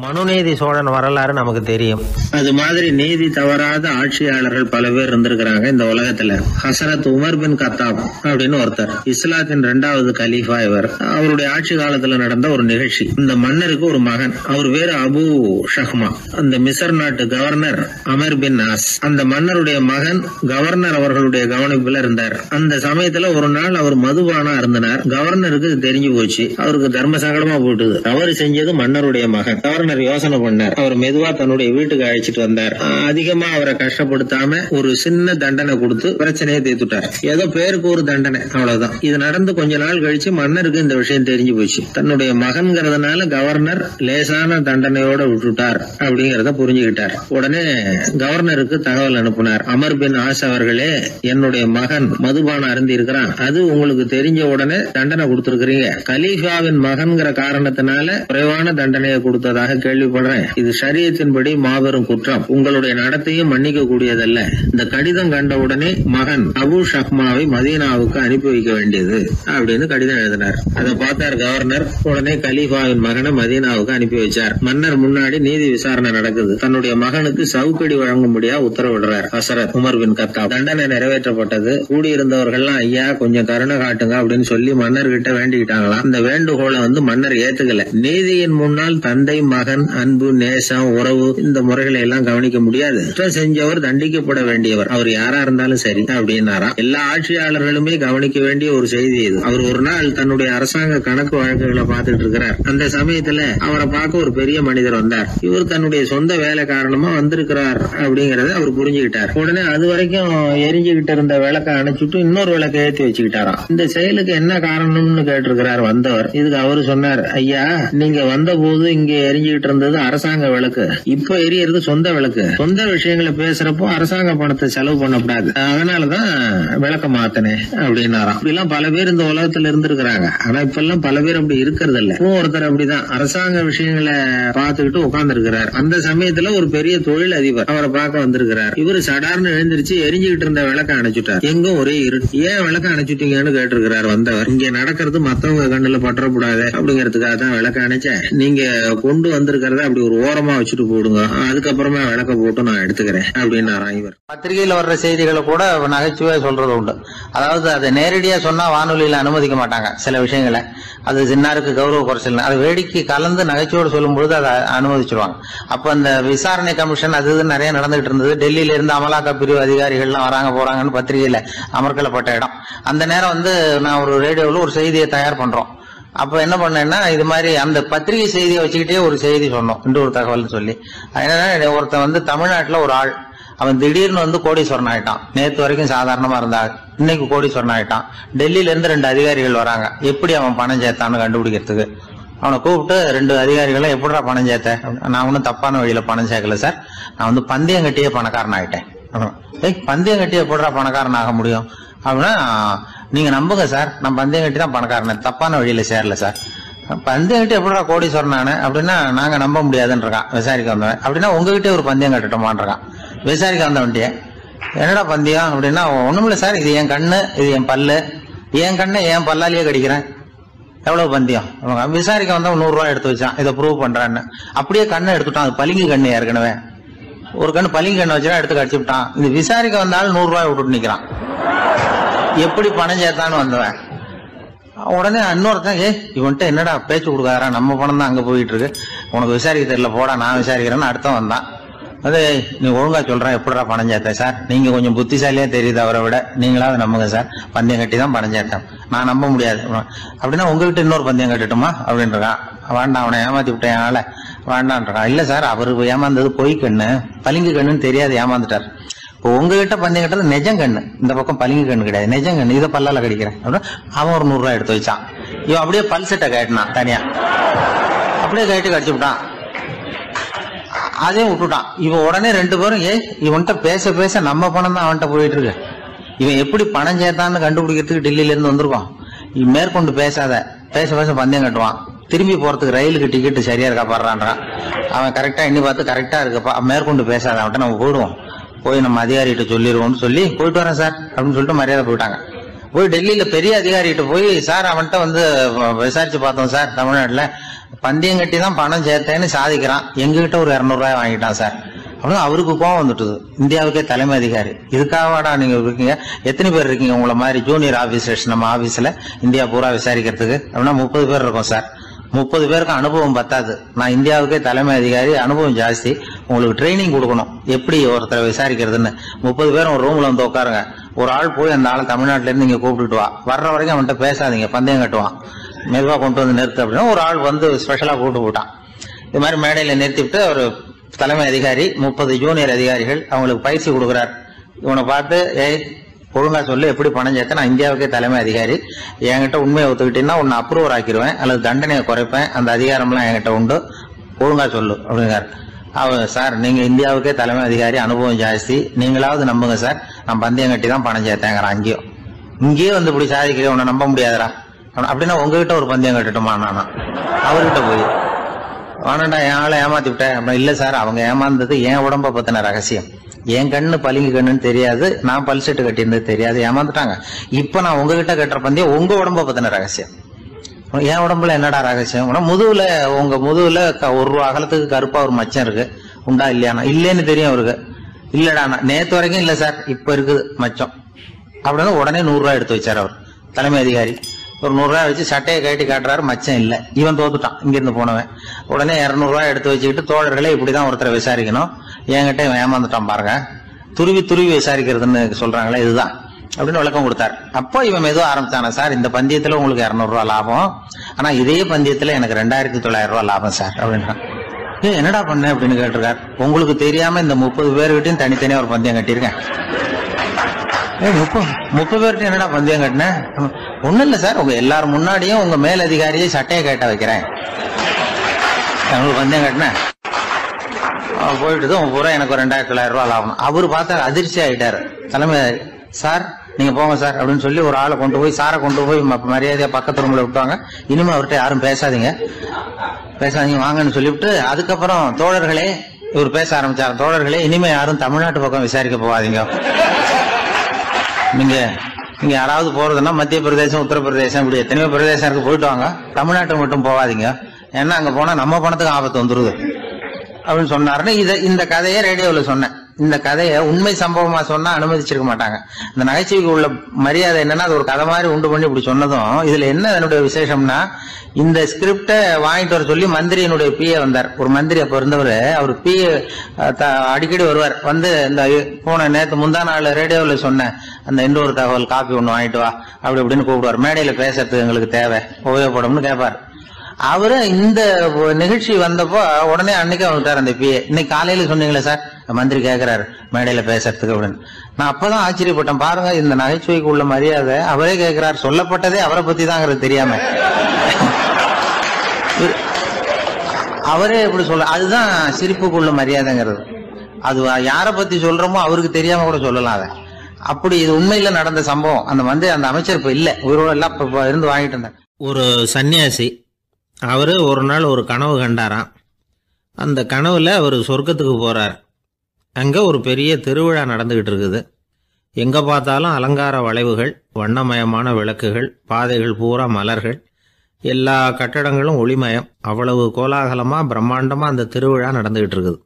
மனுநீதி சோழன் வரலாறு நமக்கு தெரியும். அது மாதிரி நீதி தவறாத ஆட்சியாளர்கள் பல பேர் இருந்திருக்கிறாங்க இந்த உலகத்துல. ஹசரத் உமர் பின் கத்தாப் அப்படின்னு ஒருத்தர், இஸ்லாத்தின் 2வது கலீஃபா இவர். அவருடைய ஆட்சி காலத்துல நடந்த ஒரு நிகழ்ச்சி. இந்த மன்னருக்கு ஒரு மகன், அவர் பேரு அபு ஷஹ்மா. அந்த மிசர் நாட்டு கவர்னர் அமர் பின் ஆஸ், அந்த மன்னருடைய மகன் கவர்னர் அவர்களுடைய கவனிப்புல இருந்தார். அந்த சமயத்துல ஒரு நாள் அவர் மதுபானா இருந்தனார். கவர்னருக்கு தெரிஞ்சு போச்சு. அவருக்கு தர்ம சங்கடமா போட்டுது. தவறு செஞ்சது மன்னருடைய மகன். கவர்னர் யோசனை பண்ணார். அவர் மெதுவா தன்னுடைய வீட்டுக்கு அழைச்சிட்டு வந்தார். அதிகமா அவரை கஷ்டப்படுத்தாம ஒரு சின்ன தண்டனை கொடுத்து பிரச்சனையை தீர்த்துட்டார். ஏதோ பேருக்கு ஒரு தண்டனை, அவ்வளவுதான். இது நடந்து கொஞ்ச நாள் கழிச்சு மன்னருக்கு இந்த விஷயம் தெரிஞ்சு போச்சு. தன்னுடைய மகன்கிறதுனால கவர்னர் லேசான தண்டனையோட விட்டுட்டார் அப்படிங்கறத புரிஞ்சுக்கிட்டார். உடனே கவர்னருக்கு தகவல் அனுப்பினார். அமர் பின் ஆஸ் அவர்களே, என்னுடைய மகன் மதுபானம் அருந்தி இருக்கிறான். அது உங்களுக்கு தெரிஞ்ச உடனே தண்டனை கொடுத்திருக்கிறீங்க. கலீஃபாவின் மகன்கிற காரணத்தினால குறைவான தண்டனையை கொடுத்ததாக கேள்விப்படுறேன். இது ஷரியத்தின்படி மாபெரும் குற்றம். உங்களுடைய நடத்தையும் மன்னிக்க கூடியதல்ல. இந்த கடிதம் கண்ட உடனே மகன் அபு ஷஹ்மாவை மதீனாவுக்கு அனுப்பி வைக்க வேண்டியது அப்படின்னு கடிதம் எழுதினார். அதை பார்த்தார் கவர்னர். உடனே கலீஃபாவின் மகனை மதீனாவுக்கு அனுப்பி வச்சார். மன்னர் முன்னாடி நீதி விசாரணை நடக்குது. தன்னுடைய மகனுக்கு சவுக்கடி வழங்கும்படியா உத்தரவிடுறார் ஹசரத் உமர் பின் கத்தாப். தண்டனை நிறைவேற்றப்பட்டது. கூடியிருந்தவர்கள்லாம் ஐயா கொஞ்சம் கருணை காட்டுங்க அப்படின்னு சொல்லி மன்னர்கிட்ட வேண்டிக்கிட்டாங்களாம். இந்த வேண்டுகோளை மன்னர் ஏத்துக்கல. நீதியின் முன்னால் தந்தை மகன் அன்பு நேசம் உறவு இந்த முறைகளை எல்லாம் கவனிக்க முடியாது. குற்றம் செஞ்சவர் தண்டிக்கப்பட வேண்டியவர், அவர் யாரா இருந்தாலும் சரி அப்படின்னாராம். எல்லா ஆட்சியாளர்களுமே கவனிக்க வேண்டிய ஒரு செய்தி இது. அவர் ஒரு நாள் தன்னுடைய அரசாங்க கணக்கு வழக்குகளை பார்த்துட்டு இருக்கிறார். அந்த சமயத்துல அவரை பார்க்க ஒரு பெரிய மனிதர் வந்தார். இவர் தன்னுடைய சொந்த வேலை காரணமா வந்திருக்கிறார் அப்படிங்கறத அவர் புரிஞ்சுக்கிட்டார். உடனே அது வரைக்கும் எரிஞ்சுகிட்டு இருந்த விளக்க அணைச்சிட்டு இன்னொரு விளக்க ஏற்றி வச்சுக்கிட்டாராம். இந்த செயலுக்கு என்ன காரணம்னு கேட்டிருக்கிறார் வந்தவர். இதுக்கு அவரு சொன்னார், ஐயா நீங்க வந்த போது இங்க எரிஞ்சுகிட்டு இருந்தது அரசாங்க விளக்கு, இப்ப எரியறது சொந்த விளக்கு. சொந்த விஷயங்களை பேசுறப்போ அரசாங்க பணத்தை செலவு பண்ணக்கூடாது, அதனாலதான் விளக்க மாத்தினேன் அப்படின்னாராம். இப்படி எல்லாம் பல பேர் இந்த உலகத்துல இருந்திருக்கிறாங்க. ஆனா இப்ப எல்லாம் பல பேர் அப்படி இருக்கிறது இல்ல. ஒருத்தர் அப்படிதான் அரசாங்க விஷயங்களை பார்த்துக்கிட்டு உட்கார்ந்து இருக்கிறார். அந்த சமயத்துல ஒரு பெரிய தொழில் அதிபர் அவரை பார்க்க வந்திருக்கிறார். இவரு சடார்னு எழுந்திருச்சு எரிஞ்சுகிட்டு இருந்த விளக்க அணைச்சுட்டார். எங்கும் ஒரே இருட்டு. ஏன் விளக்க அணைச்சுட்டீங்கன்னு கேட்டிருக்கிறார் வந்தவர். இங்க நடக்கிறது மத்தவங்க கண்ணுல பற்றக்கூடாது அப்படிங்கறதுக்காக தான் விளக்க அணைச்சேன். நீங்க கொண்டு வந்திருக்கிறத அப்படி ஒரு ஓரமா வச்சுட்டு போடுங்க, அதுக்கப்புறமா விளக்க போட்டு நான் எடுத்துக்கிறேன் அப்படின்னாராம் இவர். பத்திரிகையில வர்ற செய்திகளை கூட நகைச்சுவையா சொல்றது உண்டு. அதாவது அதை நேரடியா சொன்னா வானொலியில அனுமதிக்க மாட்டாங்க சில விஷயங்களை. அது சின்னாருக்கு கௌரவ குறைச்சல். அது வேடிக்கை கலந்து நகைச்சுவோடு சொல்லும் பொழுது அதை அனுமதிச்சிருவாங்க. அப்ப அந்த விசாரணை கமிஷன் அது நிறைய நடந்துகிட்டு இருந்தது. டெல்லியில இருந்து அமலாக்க பிரிவு அதிகாரிகள்லாம் வராங்க போறாங்கன்னு பத்திரிகையில அமர்க்கலப்பட்ட இடம். அந்த நேரம் நான் ஒரு ரேடியோவில் ஒரு செய்தியை தயார் பண்றோம். அப்ப என்ன பண்ணேன்னா, இது மாதிரி அந்த பத்திரிகை செய்தியை வச்சுக்கிட்டே ஒரு செய்தி சொன்னோம், இன்னொரு தகவல் சொல்லி. என்னன்னா, ஒருத்தன் தமிழ்நாட்டுல ஒரு ஆள், அவன் திடீர்னு கோடீஸ்வரன் ஆயிட்டான். நேற்று வரைக்கும் சாதாரணமா இருந்தாள், இன்னைக்கு கோடீஸ்வரன் ஆயிட்டான். டெல்லியில இருந்து 2 அதிகாரிகள் வராங்க. எப்படி அவன் பணம் சேர்த்தான்னு கண்டுபிடிக்கிறதுக்கு அவனை கூப்பிட்டு 2 அதிகாரிகளும் எப்படிடா பணம் சேர்த்த? நான் ஒன்னும் தப்பான வழியில பணம் சேர்க்கல சார், நான் பந்தயம் கட்டியே பணக்காரன் ஆயிட்டேன். பந்தயம் கட்டியே எப்படிடா பணக்காரன் ஆக முடியும் அப்படின்னா, நீங்க நம்புங்க சார், நான் பந்தயம் கட்டி தான் பணக்காரன், தப்பான வழியில சேரல சார். பந்தயம் கட்டி எப்படா கோடீஸ்வரன் அப்படின்னா, நாங்க நம்ப முடியாதுன்றான் விசாரிக்க வந்தவன். அப்படின்னா உங்ககிட்டே ஒரு பந்தயம் கட்டட்டுமான்றான் விசாரிக்க வந்தவன்ட்டியே. என்னடா பந்தயம் அப்படின்னா, ஒண்ணுமில்ல சார், இது என் கண்ணு, இது என் பல்லு, என் கண்ணை என் பல்லாலேயே கடிக்கிறேன், எவ்வளவு பந்தயம். விசாரிக்க வந்தா 100 ரூபாய் எடுத்து வச்சான், இதை ப்ரூவ் பண்றான்னு. அப்படியே கண்ணை எடுத்துட்டான். அது பளிங்கு கண்ணு, ஏற்கனவே ஒரு கண்ணு பளிங்கு கண்ணு வச்சுதான் எடுத்து கடிச்சு விட்டான். இது விசாரிக்க வந்தாலும் 100 ரூபாய் விட்டுட்டு நிக்கிறான். எப்படி பணம் சேர்த்தான்னு வந்தவன். உடனே இன்னொருத்தன், இவன்ட்ட என்னடா பேச்சு கொடுக்காரா, நம்ம பணம் தான் அங்க போயிட்டு இருக்கு, உனக்கு விசாரிக்க தெரியல, போடா நான் விசாரிக்கிறேன்னு அடுத்த வந்தான். அது நீ ஒழுங்கா சொல்றேன், எப்படிடா பணம் சேர்த்த சார், நீங்க கொஞ்சம் புத்திசாலியா தெரியுது அவரை விட, நீங்களாவது நம்புங்க சார், பந்தயம் கட்டி தான் பணம் சேர்த்தேன், நான் நம்ப முடியாது அப்படின்னா உங்ககிட்ட இன்னொரு பந்தயம் கட்டட்டுமா அப்படின்றான். வேண்டாம், அவனை ஏமாத்தி விட்டேன் ஆள வேண்டான்றான். இல்ல சார், அவரு ஏமாந்தது பொய் கண்ணு, பளிங்கு கண்ணுன்னு தெரியாது, ஏமாந்துட்டார். இப்போ உங்ககிட்ட பந்தயம் கட்டது நெஜம் கண்ணு, இந்த பக்கம் பளிங்கு கண்ணு கிடையாது, நெஜம் கண்ணு, இதை பல்லால கடிக்கிறேன் அப்படின்னா அவன் ஒரு 100 ரூபாய் எடுத்து வச்சான். இவன் அப்படியே பல்செட்டை கட்டினான் தனியா, அப்படியே கட்டி கடிச்சு விட்டான். அதே விட்டுட்டான். இவன் உடனே 2 பேரும், இவன்கிட்ட பேச பேச நம்ம பணம் தான் அவன்கிட்ட போயிட்டு இருக்கு, இவன் எப்படி பணம் சேர்த்தான்னு கண்டுபிடிக்கிறதுக்கு டெல்லியில இருந்து வந்திருக்கோம், மேற்கொண்டு பேசாத, பேச பேச பந்தயம் கட்டுவான். திரும்பி போறதுக்கு ரயிலுக்கு டிக்கெட்டு சரியா இருக்கா பாடுறான்றான். அவன் கரெக்டா எண்ணி பார்த்து கரெக்டா இருக்குப்பா, மேற்கொண்டு பேசாத, அவன்கிட்ட நம்ம போயிடுவோம், போய் நம்ம அதிகாரிகிட்ட சொல்லிடுவோம்னு சொல்லி போயிட்டு வரேன் சார் அப்படின்னு சொல்லிட்டு மரியாதை போயிட்டாங்க. போய் டெல்லியில பெரிய அதிகாரிகிட்ட போய், சார் அவன்கிட்ட விசாரிச்சு பார்த்தோம் சார், தமிழ்நாட்டுல பந்தயம் கட்டி தான் பணம் சேர்த்தேன்னு சாதிக்கிறான், எங்ககிட்ட ஒரு 200 ரூபாய் வாங்கிட்டான் சார் அப்படின்னு அவருக்கு கோவம் வந்துட்டுது. இந்தியாவுக்கே தலைமை அதிகாரி, இதுக்காகவாடா நீங்க இருக்கீங்க? எத்தனை பேர் இருக்கீங்க உங்களை மாதிரி ஜூனியர் ஆபீசர்ஸ் நம்ம ஆபீஸ்ல இந்தியா பூரா விசாரிக்கிறதுக்கு? அப்படின்னா 30 பேர் இருக்கோம் சார். 30 பேருக்கு அனுபவம் பத்தாது, நான் இந்தியாவுக்கே தலைமை அதிகாரி, அனுபவம் ஜாஸ்தி, உங்களுக்கு ட்ரைனிங் கொடுக்கணும் எப்படி ஒருத்தரை விசாரிக்கிறதுன்னு. 30 பேரும் ஒரு ரூம்ல வந்து உட்காருங்க, ஒரு ஆள் போய் அந்த ஆள் தமிழ்நாட்டில இருந்து இங்க கூப்பிட்டுட்டு வா, வர்ற வரைக்கும் அவன்கிட்ட பேசாதீங்க, பந்தயம் கட்டுவான், மெதுவா கொண்டு வந்து நிறுத்து அப்படின்னா ஒரு ஆள் வந்து ஸ்பெஷலா கூப்பிட்டு போட்டான். இது மாதிரி மேடையில நிறுத்திவிட்டு ஒரு தலைமை அதிகாரி 30 ஜூனியர் அதிகாரிகள் அவங்களுக்கு பயிற்சி கொடுக்குறார். இவனை பார்த்து, ஏய் ஒழுங்கா சொல்லு, எப்படி பணம் சேர்த்த, நான் இந்தியாவுக்கே தலைமை அதிகாரி, என்கிட்ட உண்மையை ஒத்துக்கிட்டீங்கன்னா உன்னை அப்ரூவர் ஆக்கிடுவேன் அல்லது தண்டனையை குறைப்பேன், அந்த அதிகாரம்லாம் என்கிட்ட உண்டு, ஒழுங்கா சொல்லு அப்படிங்கிறார். அவர், சார் நீங்க இந்தியாவுக்கே தலைமை அதிகாரி, அனுபவம் ஜாஸ்தி, நீங்களாவது நம்புங்க சார், நான் பந்தயம் கட்டி தான் பணம் சேர்த்தேங்கிறான். இங்கேயும் வந்து இப்படி சாதிக்கிறேன், உன்னை நம்ப முடியாதரா அப்படின்னா உங்ககிட்ட ஒரு பந்தயம் கட்டுட்டுமா நானா அவர்கிட்ட போய் வேணாண்டா என் ஆளை ஏமாத்தி விட்டேன் அப்படின்னா, இல்ல சார் அவங்க ஏமாந்தது என் உடம்ப பத்தின ரகசியம், என் கண்ணு பளிங்கு கண்ணுன்னு தெரியாது, நான் பல்செட்டு கட்டியிருந்தது தெரியாது, ஏமாந்துட்டாங்க. இப்ப நான் உங்ககிட்ட கட்டுற பந்தயம் உங்க உடம்ப பத்தின ரகசியம். என் உடம்புல என்னடா ரகசியம்? முதுகுல, உங்க முதுகுல 1 ரூபா அகலத்துக்கு கருப்பா ஒரு மச்சம் இருக்கு, உண்டா இல்லையானா? இல்லேன்னு தெரியும் அவருக்கு. இல்லடா நேத்து வரைக்கும் இல்ல சார், இப்ப இருக்குது மச்சம் அப்படின்னு உடனே 100 ரூபாய் எடுத்து வச்சார் அவர் தலைமை அதிகாரி. ஒரு 100 ரூபாய் வச்சு சட்டையை கட்டி காட்டுறாரு, மச்சம் இல்ல, இவன் தோத்துட்டான் இங்கிருந்து போனவன். உடனே 200 ரூபாய் எடுத்து வச்சுக்கிட்டு, தோழர்களே இப்படிதான் ஒருத்தரை விசாரிக்கணும், என்கிட்ட இவன் ஏமாந்துட்டான் பாருங்க, துருவி துருவி விசாரிக்கிறதுன்னு சொல்றாங்களே இதுதான் அப்படின்னு விளக்கம் கொடுத்தார். அப்போ இவன் மெதுவா ஆரம்பிச்சானா, சார் இந்த பந்தயத்துல உங்களுக்கு 200 ரூபாய் லாபம், ஆனா இதே பந்தயத்துல எனக்கு 2900 ரூபாய் லாபம் சார் அப்படின்றான். என்னடா பண்ண அப்படின்னு கேட்டிருக்காரு. உங்களுக்கு தெரியாம இந்த 30 பேர்கிட்டையும் தனித்தனியா ஒரு பந்தயம் கட்டியிருக்கேன். 30 பேர்கிட்ட என்னடா பந்தயம் கட்டினேன்? ஒண்ணும் இல்ல சார், உங்க எல்லாரும் முன்னாடியும் உங்க மேல் அதிகாரியை சட்டையை கேட்ட வைக்கிறேன், உங்களுக்கு பந்தயம் கட்டினேன். போயிட்டு பூரா எனக்கு 2900 ரூபாய் லாபம். அவரு பார்த்தா அதிர்ச்சி ஆயிட்டாரு. தலைமை, சார் நீங்க போங்க சார் அப்படின்னு சொல்லி ஒரு ஆளை கொண்டு போய், சாரை கொண்டு போய் மரியாதையா பக்கத்து ரூம்ல விட்டாங்க. இனிமே அவர்கிட்ட யாரும் பேசாதீங்க வாங்கன்னு சொல்லிவிட்டு, அதுக்கப்புறம் தோழர்களே, இவர் பேச ஆரம்பிச்சார், தோழர்களே இனிமே யாரும் தமிழ்நாட்டு பக்கம் விசாரிக்க போகாதீங்க, நீங்க யாராவது போறதுன்னா மத்திய பிரதேசம், உத்தரப்பிரதேசம், இப்படி எத்தனையோ பிரதேசம் போயிட்டு வாங்க, தமிழ்நாட்டுக்கு மட்டும் போகாதீங்க, ஏன்னா அங்க போனா நம்ம பணத்துக்கு ஆபத்து வந்துருது அப்படின்னு சொன்னாருன்னு. இந்த கதையை ரேடியோல சொன்னேன். இந்த கதையை உண்மை சம்பவமா சொன்னா அனுமதிச்சிருக்க மாட்டாங்க. இந்த நகைச்சுவைக்கு உள்ள மரியாதை என்னன்னா, அது ஒரு கதை மாதிரி உண்டு பண்ணி இப்படி சொன்னதும், இதுல என்ன என்னுடைய விசேஷம்னா, இந்த ஸ்கிரிப்ட வாங்கிட்டு வர சொல்லி மந்திரியினுடைய பிஏ வந்தார். ஒரு மந்திரி அப்ப இருந்தவர், அவர் பிஏ அடிக்கடி வருவார். வந்து இந்த நேத்து முந்தா நாள் ரேடியோல சொன்ன அந்த இன்னொரு தகவல் காப்பி ஒண்ணு வாங்கிட்டு வா அப்படி இப்படின்னு கூப்பிடுவார். மேடையில பேசுறதுக்கு எங்களுக்கு தேவை, உபயோகப்படும்னு கேட்பார். அவரு இந்த நிகழ்ச்சி வந்தப்போ உடனே அன்னைக்கு வந்துட்டார் அந்த பிஏ. இன்னைக்கு காலையில சொன்னீங்களே சார், மந்திரி கேட்கிறாரு மேடையில பேசுறதுக்கு அப்படின்னு. நான் அப்பதான் ஆச்சரியப்பட்டேன், பாருங்க இந்த நகைச்சுவைக்கு உள்ள மரியாதை. அவரே கேட்கிறார், சொல்லப்பட்டதே அவரை பத்தி தாங்கிறது தெரியாம அவரே எப்படி சொல்ல, அதுதான் சிரிப்புக்குள்ள மரியாதைங்கிறது. அது யாரை பத்தி சொல்றோமோ அவருக்கு தெரியாம கூட சொல்லலாம் அதை. அப்படி இது உண்மையில நடந்த சம்பவம். அந்த அமைச்சர் இப்ப இல்ல, உயிரோட எல்லாம் இப்ப இருந்து வாங்கிட்டு இருந்தார். ஒரு சன்னியாசி, அவரு ஒரு நாள் ஒரு கனவு கண்டாராம். அந்த கனவுல அவர் சொர்க்கத்துக்கு போறார். அங்க ஒரு பெரிய திருவிழா நடந்துகிட்டு இருக்குது. எங்க பார்த்தாலும் அலங்கார வளைவுகள், வண்ணமயமான விளக்குகள், பாதைகள் பூரா மலர்கள், எல்லா கட்டடங்களும் ஒளிமயம். அவ்வளவு கோலாகலமா பிரம்மாண்டமா அந்த திருவிழா நடந்துகிட்டு இருக்குது.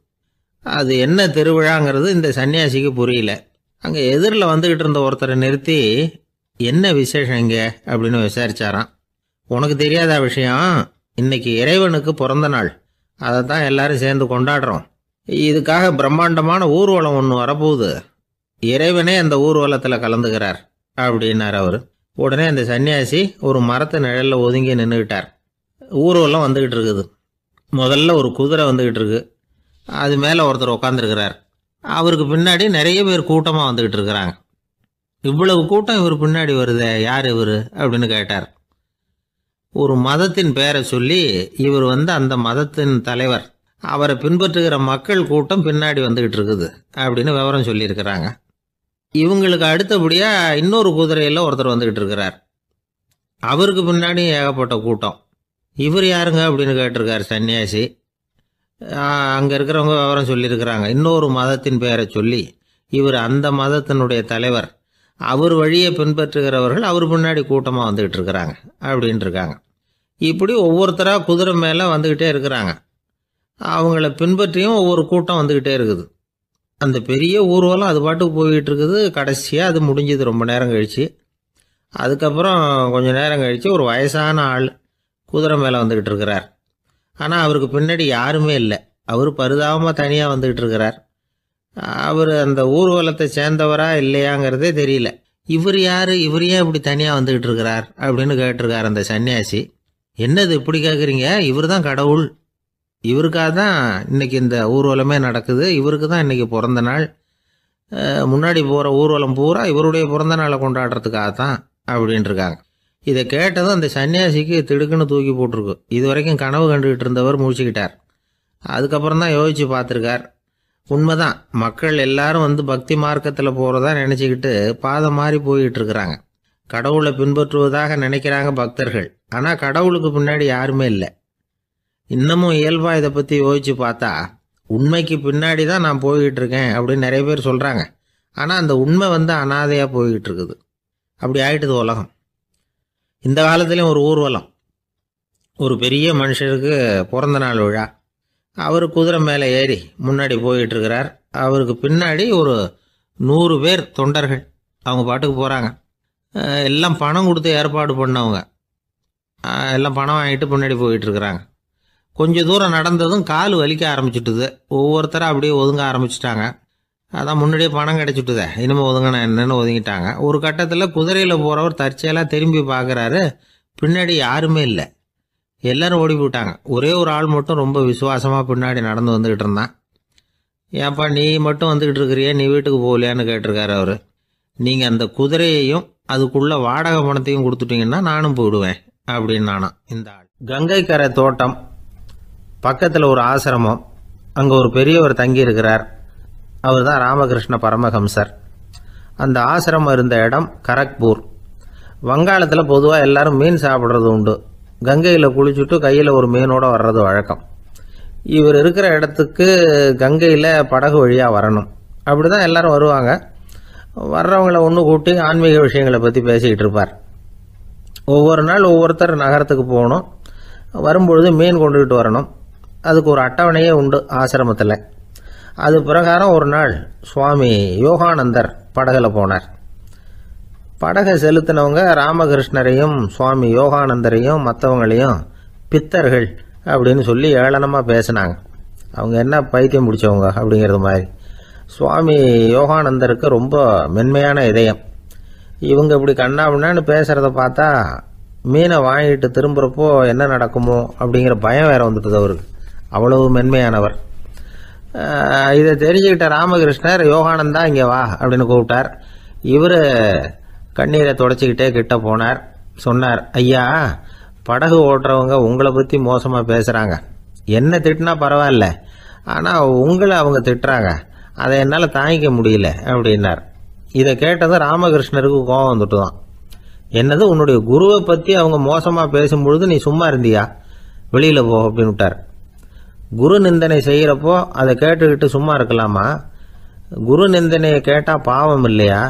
அது என்ன திருவிழாங்கிறது இந்த சன்னியாசிக்கு புரியல. அங்க எதிரில் வந்துகிட்டு இருந்த ஒருத்தரை நிறுத்தி, என்ன விசேஷம் இங்க அப்படின்னு விசாரிச்சாராம். உனக்கு தெரியாத விஷயம், இன்னைக்கு இறைவனுக்கு பிறந்த நாள், அதை தான் எல்லாரும் சேர்ந்து கொண்டாடுறோம். இதுக்காக பிரம்மாண்டமான ஊர்வலம் ஒன்று வரப்போகுது, இறைவனே அந்த ஊர்வலத்தில் கலந்துக்கிறார் அப்படின்னார் அவர். உடனே அந்த சன்னியாசி ஒரு மரத்து நிழலில் ஒதுங்கி நின்றுக்கிட்டார். ஊர்வலம் வந்துக்கிட்டு இருக்குது. முதல்ல ஒரு குதிரை வந்துக்கிட்டு இருக்கு, அது மேலே ஒருத்தர் உட்காந்துருக்கிறார். அவருக்கு பின்னாடி நிறைய பேர் கூட்டமாக வந்துக்கிட்டு இருக்கிறாங்க. இவ்வளவு கூட்டம் இவர் பின்னாடி வருதே, யார் இவர் அப்படின்னு கேட்டார். ஒரு மதத்தின் பெயரை சொல்லி, இவர் அந்த மதத்தின் தலைவர், அவரை பின்பற்றுகிற மக்கள் கூட்டம் பின்னாடி வந்துகிட்டு இருக்குது அப்படின்னு விவரம் சொல்லியிருக்கிறாங்க. இவங்களுக்கு அடுத்தபடியா இன்னொரு குதிரையில் ஒருத்தர் வந்துகிட்டு இருக்கிறார். அவருக்கு பின்னாடி ஏகப்பட்ட கூட்டம். இவர் யாருங்க அப்படின்னு கேட்டிருக்கார் சன்னியாசி. அங்க இருக்கிறவங்க விவரம் சொல்லியிருக்கிறாங்க. இன்னொரு மதத்தின் பெயரை சொல்லி, இவர் அந்த மதத்தினுடைய தலைவர், அவர் வழியை பின்பற்றுகிறவர்கள் அவர் பின்னாடி கூட்டமாக வந்துகிட்டு இருக்கிறாங்க அப்படின்ட்டு இருக்காங்க. இப்படி ஒவ்வொருத்தராக குதிரை மேலே வந்துக்கிட்டே இருக்கிறாங்க. அவங்கள பின்பற்றியும் ஒவ்வொரு கூட்டம் வந்துக்கிட்டே இருக்குது. அந்த பெரிய ஊர்வலம் அது பாட்டுக்கு போய்கிட்டு இருக்குது. கடைசியாக அது முடிஞ்சது ரொம்ப நேரம் கழித்து. அதுக்கப்புறம் கொஞ்சம் நேரம் கழித்து ஒரு வயசான ஆள் குதிரை மேலே வந்துக்கிட்டு இருக்கிறார். ஆனால் அவருக்கு பின்னாடி யாருமே இல்லை. அவர் பரிதாபமாக தனியாக வந்துக்கிட்டு இருக்கிறார். அவர் அந்த ஊர்வலத்தை சேர்ந்தவரா இல்லையாங்கிறதே தெரியல. இவர் யார், இவர் ஏன் இப்படி தனியாக வந்துக்கிட்டு இருக்கிறார் அப்படின்னு கேட்டிருக்கார் அந்த சன்னியாசி. என்னது இப்படி கேட்குறீங்க? இவர் தான் கடவுள். இவருக்காக தான் இன்றைக்கி இந்த ஊர்வலமே நடக்குது. இவருக்கு தான் இன்றைக்கி பிறந்த நாள். முன்னாடி போகிற ஊர்வலம் பூரா இவருடைய பிறந்த நாளை கொண்டாடுறதுக்காக தான் அப்படின்ட்டுருக்காங்க. இதை கேட்டதும் அந்த சன்னியாசிக்கு திடுக்குன்னு தூக்கி போட்டிருக்கு. இது வரைக்கும் கனவு கண்டுகிட்டு இருந்தவர் முடிச்சுக்கிட்டார். அதுக்கப்புறம் தான் யோசித்து பார்த்துருக்கார். உண்மைதான், மக்கள் எல்லாரும் வந்து பக்தி மார்க்கத்தில் போகிறதா நினச்சிக்கிட்டு பாதை மாறி போய்கிட்டு இருக்கிறாங்க. கடவுளை பின்பற்றுவதாக நினைக்கிறாங்க பக்தர்கள். ஆனால் கடவுளுக்கு பின்னாடி யாருமே இல்லை. இன்னமும் இயல்பாக இதை பற்றி யோசித்து பார்த்தா உண்மைக்கு பின்னாடி தான் நான் போய்கிட்டு இருக்கேன் அப்படின்னு நிறைய பேர் சொல்கிறாங்க. ஆனால் அந்த உண்மை வந்து அனாதையாக போய்கிட்டு இருக்குது. அப்படி ஆயிட்டுது உலகம். இந்த காலத்துலேயும் ஒரு ஊர்வலம், ஒரு பெரிய மனுஷருக்கு பிறந்த நாள் விழா. அவர் குதிரை மேலே ஏறி முன்னாடி போய்கிட்டு இருக்கிறார். அவருக்கு பின்னாடி ஒரு 100 பேர் தொண்டர்கள் அவங்க பாட்டுக்கு போகிறாங்க. எல்லாம் பணம் கொடுத்து ஏற்பாடு பண்ணவங்க. எல்லாம் பணம் வாங்கிட்டு முன்னாடி போயிட்டுருக்குறாங்க. கொஞ்சம் தூரம் நடந்ததும் கால் வலிக்க ஆரம்பிச்சுட்டுது. ஒவ்வொருத்தரும் அப்படியே ஒதுங்க ஆரம்பிச்சிட்டாங்க. அதான் முன்னாடியே பணம் கிடச்சிட்டுதே, இனிமேல் ஒதுங்கினா என்னன்னு ஒதுங்கிட்டாங்க. ஒரு கட்டத்தில் குதிரையில் போகிறவர் தற்செயலாக திரும்பி பார்க்குறாரு. பின்னாடி யாருமே இல்லை. எல்லோரும் ஓடி போயிட்டாங்க. ஒரே ஒரு ஆள் மட்டும் ரொம்ப விசுவாசமாக பின்னாடி நடந்து வந்துக்கிட்டு இருந்தான். ஏன்ப்பா நீ மட்டும் வந்துக்கிட்டு இருக்கிறியே, நீ வீட்டுக்கு போகலையான்னு கேட்டிருக்காரு அவர். நீங்கள் அந்த குதிரையையும் அதுக்குள்ளே வாடகை பணத்தையும் கொடுத்துட்டீங்கன்னா நானும் போயிடுவேன் அப்படின்னு நானும். இந்த ஆள் கங்கை கரை தோட்டம் பக்கத்தில் ஒரு ஆசிரமம். அங்கே ஒரு பெரியவர் தங்கி இருக்கிறார். அவர் தான் ராமகிருஷ்ண பரமஹம்சர். அந்த ஆசிரமம் இருந்த இடம் கரக்பூர். வங்காளத்தில் பொதுவாக எல்லாரும் மீன் சாப்பிட்றது உண்டு. கங்கையில் குளிச்சுட்டு கையில் ஒரு மீனோடு வர்றது வழக்கம். இவர் இருக்கிற இடத்துக்கு கங்கையில் படகு வழியாக வரணும். அப்படி தான் எல்லோரும் வருவாங்க. வர்றவங்கள ஒன்று கூட்டி ஆன்மீக விஷயங்களை பற்றி பேசிக்கிட்டு இருப்பார். ஒவ்வொரு நாள் ஒவ்வொருத்தர் நகரத்துக்கு போகணும். வரும்பொழுது மீன் கொண்டுகிட்டு வரணும். அதுக்கு ஒரு அட்டவணையே உண்டு ஆசிரமத்தில். அது பிரகாரம் ஒரு நாள் சுவாமி யோகானந்தர் படகில் போனார். படகை செலுத்தினவங்க ராமகிருஷ்ணரையும் சுவாமி யோகானந்தரையும் மற்றவங்களையும் பித்தர்கள் அப்படின்னு சொல்லி ஏளனமாக பேசினாங்க. அவங்க என்ன பைத்தியம் பிடிச்சவங்க அப்படிங்கிறது மாதிரி. சுவாமி யோகானந்தருக்கு ரொம்ப மென்மையான இதயம். இவங்க இப்படி கண்ணாபின்னான்னு பேசுகிறத பார்த்தா மீனை வாங்கிட்டு திரும்புகிறப்போ என்ன நடக்குமோ அப்படிங்கிற பயம் வேறு வந்துட்டுது அவருக்கு. அவ்வளவு மென்மையானவர். இதை தெரிஞ்சுக்கிட்ட ராமகிருஷ்ணர் யோகானந்தா இங்கே வா அப்படின்னு கூப்பிட்டார். இவர் கண்ணீரை தொடச்சிக்கிட்டே கிட்ட போனார். சொன்னார், ஐயா, படகு ஓட்டுறவங்க உங்களை பற்றி மோசமாக பேசுகிறாங்க. என்ன திட்டினா பரவாயில்ல, ஆனால் உங்களை அவங்க திட்டுறாங்க. அதை என்னால் தாங்கிக்க முடியல அப்படின்னார். இதை கேட்டதும் ராமகிருஷ்ணருக்கு கோபம் வந்துட்டு தான். என்னது, உன்னுடைய குருவை பற்றி அவங்க மோசமாக பேசும்பொழுது நீ சும்மா இருந்தியா? வெளியில் போ அப்படின்னு விட்டார். குரு நிந்தனை செய்கிறப்போ அதை கேட்டுக்கிட்டு சும்மா இருக்கலாமா? குரு நிந்தனையை கேட்டால் பாவம் இல்லையா?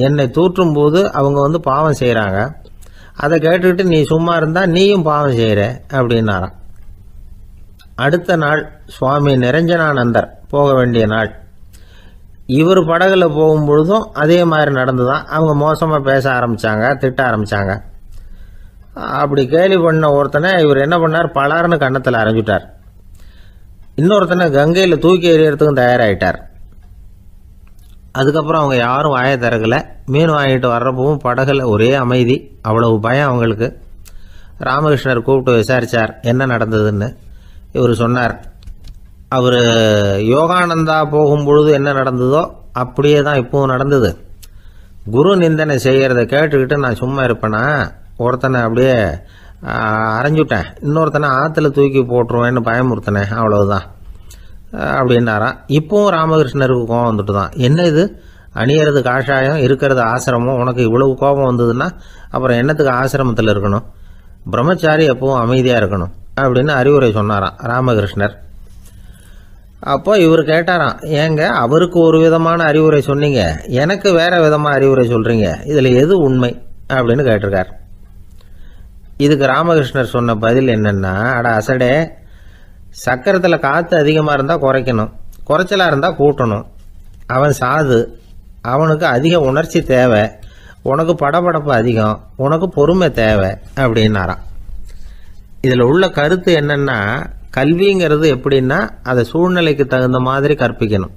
என்னை தூற்றும் போது அவங்க வந்து பாவம் செய்கிறாங்க. அதை கேட்டுக்கிட்டு நீ சும்மா இருந்தால் நீயும் பாவம் செய்கிற அப்படின்னாராம். அடுத்த நாள் சுவாமி நிரஞ்சனானந்தர் போக வேண்டிய நாள். இவர் படகுல போகும்பொழுதும் அதே மாதிரி நடந்துதான். அவங்க மோசமாக பேச ஆரம்பித்தாங்க, திட்ட ஆரம்பித்தாங்க. அப்படி கேலி பண்ண ஒருத்தனை இவர் என்ன பண்ணார், பலார்னு கன்னத்தில் அரைஞ்சிட்டார். இன்னொருத்தனை கங்கையில் தூக்கி எறியறதுக்கும் தயாராகிட்டார். அதுக்கப்புறம் அவங்க யாரும் வாயை திறக்கலை. மீன் வாங்கிட்டு வர்றப்பவும் படகுல ஒரே அமைதி. அவ்வளவு பயம் அவங்களுக்கு. ராமகிருஷ்ணர் கூப்பிட்டு விசாரித்தார் என்ன நடந்ததுன்னு. இவர் சொன்னார், அவர் யோகானந்தா போகும்பொழுது என்ன நடந்ததோ அப்படியே தான் இப்பவும் நடந்தது. குரு நிந்தனை செய்கிறத கேட்டுக்கிட்டு நான் சும்மா இருப்பேனா? ஒருத்தனை அப்படியே அரைஞ்சுட்டேன், இன்னொருத்தனை ஆற்றுல தூக்கி போட்டுருவேன்னு பயமுறுத்தினேன், அவ்வளவுதான் அப்படின்னாராம். இப்போவும் ராமகிருஷ்ணருக்கு கோபம் வந்துட்டு தான். என்ன இது, அணியறது காஷாயம், இருக்கிறது ஆசிரமம், உனக்கு இவ்வளவு கோபம் வந்ததுன்னா அப்புறம் என்னத்துக்கு ஆசிரமத்தில் இருக்கணும்? பிரம்மச்சாரி எப்பவும் அமைதியாக இருக்கணும் அப்படின்னு அறிவுரை சொன்னாராம் ராமகிருஷ்ணர். அப்போ இவர் கேட்டாராம், ஏங்க அவருக்கு ஒரு விதமான அறிவுரை சொன்னீங்க, எனக்கு வேற விதமாக அறிவுரை சொல்கிறீங்க, இதில் எது உண்மை அப்படின்னு கேட்டிருக்கார். இதுக்கு ராமகிருஷ்ணர் சொன்ன பதில் என்னன்னா, அட அசடே, சக்கரத்தில் காற்று அதிகமாக இருந்தால் குறைக்கணும், குறைச்சலாக இருந்தால் கூட்டணும். அவன் சாது, அவனுக்கு அதிக உணர்ச்சி தேவை, உனக்கு படபடப்பு அதிகம், உனக்கு பொறுமை தேவை அப்படின்னாராம். இதில் உள்ள கருத்து என்னன்னா, கல்விங்கிறது எப்படின்னா அதை சூழ்நிலைக்கு தகுந்த மாதிரி கற்பிக்கணும்.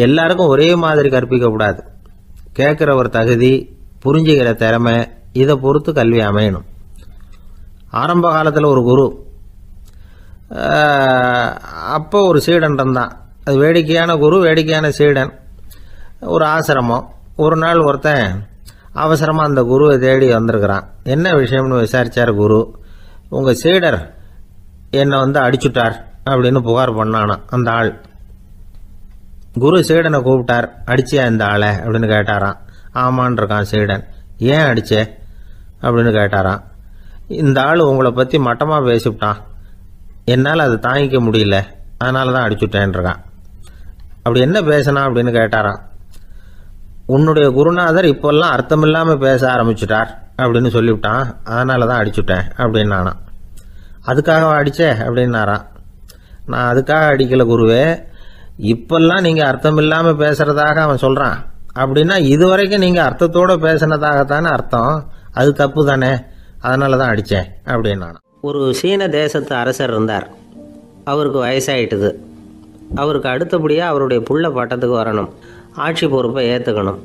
எல்லாருக்கும் ஒரே மாதிரி கற்பிக்கக்கூடாது. கேட்குற ஒரு தகுதி, புரிஞ்சுக்கிற திறமை, இதை பொறுத்து கல்வி அமையணும். ஆரம்ப காலத்தில் ஒரு குரு, அப்போ ஒரு சீடன் இருந்தான். அது வேடிக்கையான குரு, வேடிக்கையான சீடன். ஒரு ஆசிரமம். ஒரு நாள் ஒருத்தன் அவசரமாக அந்த குருவை தேடி வந்திருக்கிறான். என்ன விஷயம்னு விசாரித்தார் குரு. உங்கள் சீடர் என்னை அடிச்சுட்டார் அப்படின்னு புகார் பண்ணானா அந்த ஆள். குரு சீடனை கூப்பிட்டார். அடிச்சியா இந்த ஆளை அப்படின்னு கேட்டாராம். ஆமான் இருக்கான் சீடன். ஏன் அடிச்சே அப்படின்னு கேட்டாராம். இந்த ஆள் உங்களை பற்றி மட்டமாக பேசிவிட்டான், என்னால் அதை தாங்கிக்க முடியல, அதனால தான் அடிச்சுட்டேன்ருக்கான். அப்படி என்ன பேசினா அப்படின்னு கேட்டாராம். உன்னுடைய குருநாதர் இப்போல்லாம் அர்த்தமில்லாமல் பேச ஆரம்பிச்சுட்டார் அப்படின்னு சொல்லிவிட்டான், அதனால தான் அடிச்சுட்டேன் அப்படின்னு நானாம். அதுக்காக அடித்தே அப்படின்னாராம். நான் அதுக்காக அடிக்கலை குருவே, இப்பெல்லாம் நீங்கள் அர்த்தமில்லாமல் பேசுகிறதாக அவன் சொல்கிறான், அப்படின்னா இதுவரைக்கும் நீங்கள் அர்த்தத்தோடு பேசினதாகத்தானே அர்த்தம், அது தப்பு தானே, அதனால தான் அடித்தேன் அப்படின்னு நானாம். ஒரு சீன தேசத்து அரசர் இருந்தார். அவருக்கு வயசாயிட்டுது. அவருக்கு அடுத்தபடியாக அவருடைய புள்ள பட்டத்துக்கு வரணும், ஆட்சி பொறுப்பை ஏற்றுக்கணும்.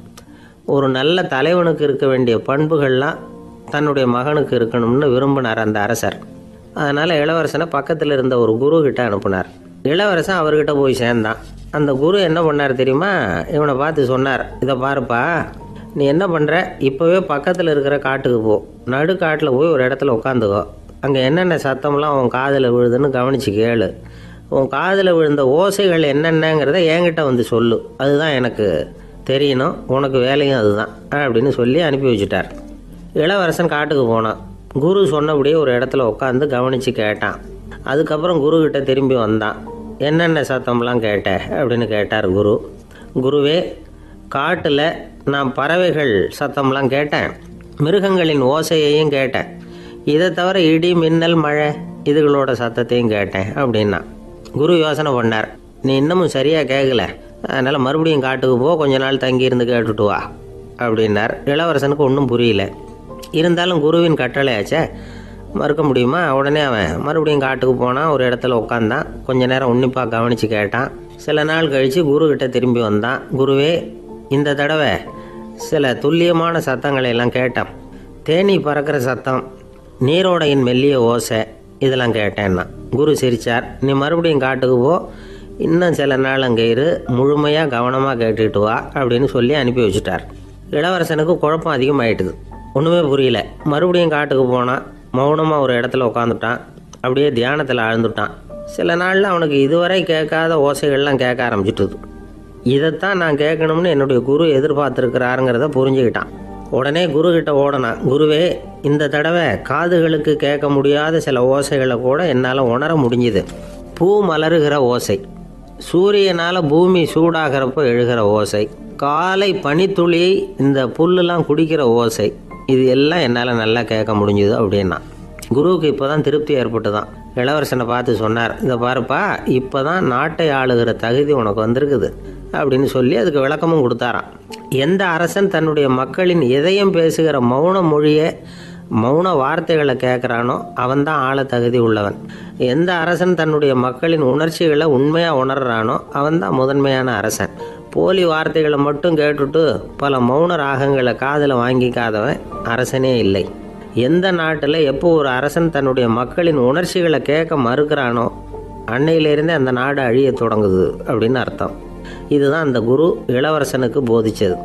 ஒரு நல்ல தலைவனுக்கு இருக்க வேண்டிய பண்புகள்லாம் தன்னுடைய மகனுக்கு இருக்கணும்னு விரும்பினார் அந்த அரசர். அதனால் இளவரசனை பக்கத்தில் இருந்த ஒரு குரு கிட்ட அனுப்புனார். இளவரசன் அவர்கிட்ட போய் சேர்ந்தான். அந்த குரு என்ன பண்ணார் தெரியுமா? இவனை பார்த்து சொன்னார், இதை பாருப்பா, நீ என்ன பண்ணுற, இப்போவே பக்கத்தில் இருக்கிற காட்டுக்கு போ, நடு காட்டில் போய் ஒரு இடத்துல உட்காந்துக்கோ, அங்கே என்னென்ன சத்தம்லாம் உன் காதில் விழுதுன்னு கவனித்து கேளு, உன் காதில் விழுந்த ஓசைகள் என்னென்னங்கிறத என்கிட்ட சொல்லு, அதுதான் எனக்கு தெரியணும், உனக்கு வேலையும் அதுதான் அப்படின்னு சொல்லி அனுப்பி வச்சுட்டார். இளவரசன் காட்டுக்கு போனான். குரு சொன்னபடியே ஒரு இடத்துல உட்காந்து கவனித்து கேட்டான். அதுக்கப்புறம் குருக்கிட்ட திரும்பி வந்தான். என்னென்ன சத்தம்லாம் கேட்ட அப்படின்னு கேட்டார் குரு. குருவே, காட்டில் நான் பறவைகள் சத்தம்லாம் கேட்டேன், மிருகங்களின் ஓசையையும் கேட்டேன், இதை தவிர இடி மின்னல் மழை இதுகளோட சத்தத்தையும் கேட்டேன் அப்படின்னா. குரு யோசனை பண்ணார், நீ இன்னமும் சரியாக கேட்கல, அதனால் மறுபடியும் காட்டுக்கு போ, கொஞ்ச நாள் தங்கியிருந்து கேட்டுட்டு வா அப்படின்னார். இளவரசனுக்கு ஒன்றும் புரியல. இருந்தாலும் குருவின் கட்டளையாச்சே, மறுக்க முடியுமா? உடனே அவன் மறுபடியும் காட்டுக்கு போனான். ஒரு இடத்துல உட்காந்தான். கொஞ்ச நேரம் உன்னிப்பாக கவனித்து கேட்டான். சில நாள் கழித்து குருக்கிட்ட திரும்பி வந்தான். குருவே, இந்த தடவை சில துல்லியமான சத்தங்களை எல்லாம் கேட்டான். தேனீ பறக்கிற சத்தம், நீரோடையின் மெல்லிய ஓசை, இதெல்லாம் கேட்டேன்னா. குரு சிரித்தார். நீ மறுபடியும் காட்டுக்கு போ, இன்னும் சில நாள் அங்கே இரு, முழுமையாக கவனமாக கேட்டுட்டு வா அப்படின்னு சொல்லி அனுப்பி வச்சுட்டார். இளவரசனுக்கு குழப்பம் அதிகமாயிட்டுது. ஒன்றுமே புரியல. மறுபடியும் காட்டுக்கு போனான். மௌனமாக ஒரு இடத்துல உட்காந்துட்டான். அப்படியே தியானத்தில் ஆழ்ந்துட்டான். சில நாளில் அவனுக்கு இதுவரை கேட்காத ஓசைகள்லாம் கேட்க ஆரம்பிச்சிட்டுது. இதைத்தான் நான் கேட்கணும்னு என்னுடைய குரு எதிர்பார்த்துருக்கிறாருங்கிறத புரிஞ்சுக்கிட்டான். உடனே குருக்கிட்ட ஓடனான். குருவே, இந்த தடவை காதுகளுக்கு கேட்க முடியாத சில ஓசைகளை கூட என்னால் உணர முடிஞ்சுது. பூ மலருகிற ஓசை, சூரியனால் பூமி சூடாகிறப்போ எழுகிற ஓசை, காலை பனித்துளி இந்த புல்லுலாம் குடிக்கிற ஓசை, இது எல்லாம் என்னால் நல்லா கேட்க முடிஞ்சுது அப்படின்னா. குருவுக்கு இப்போ தான் திருப்தி ஏற்பட்டு தான். இளவரசனை பார்த்து சொன்னார், இதை பாருப்பா, இப்போ தான் நாட்டை ஆளுகிற தகுதி உனக்கு வந்திருக்குது அப்படின்னு சொல்லி அதுக்கு விளக்கமும் கொடுத்தாராம். எந்த அரசன் தன்னுடைய மக்களின் இதயம் பேசுகிற மௌன மொழியை, மௌன வார்த்தைகளை கேட்குறானோ அவன்தான் ஆள தகுதி உள்ளவன். எந்த அரசன் தன்னுடைய மக்களின் உணர்ச்சிகளை உண்மையாக உணர்றானோ அவன்தான் முதன்மையான அரசன். போலி வார்த்தைகளை மட்டும் கேட்டுட்டு பல மௌன ராகங்களை காதில் வாங்கிக்காதவன் அரசனே இல்லை. எந்த நாட்டில் எப்போ ஒரு அரசன் தன்னுடைய மக்களின் உணர்ச்சிகளை கேட்க மறுக்கிறானோ அன்னையிலேருந்தே அந்த நாடு அழிய தொடங்குது அப்படின்னு அர்த்தம். இதுதான் அந்த குரு இளவரசனுக்கு போதிச்சது.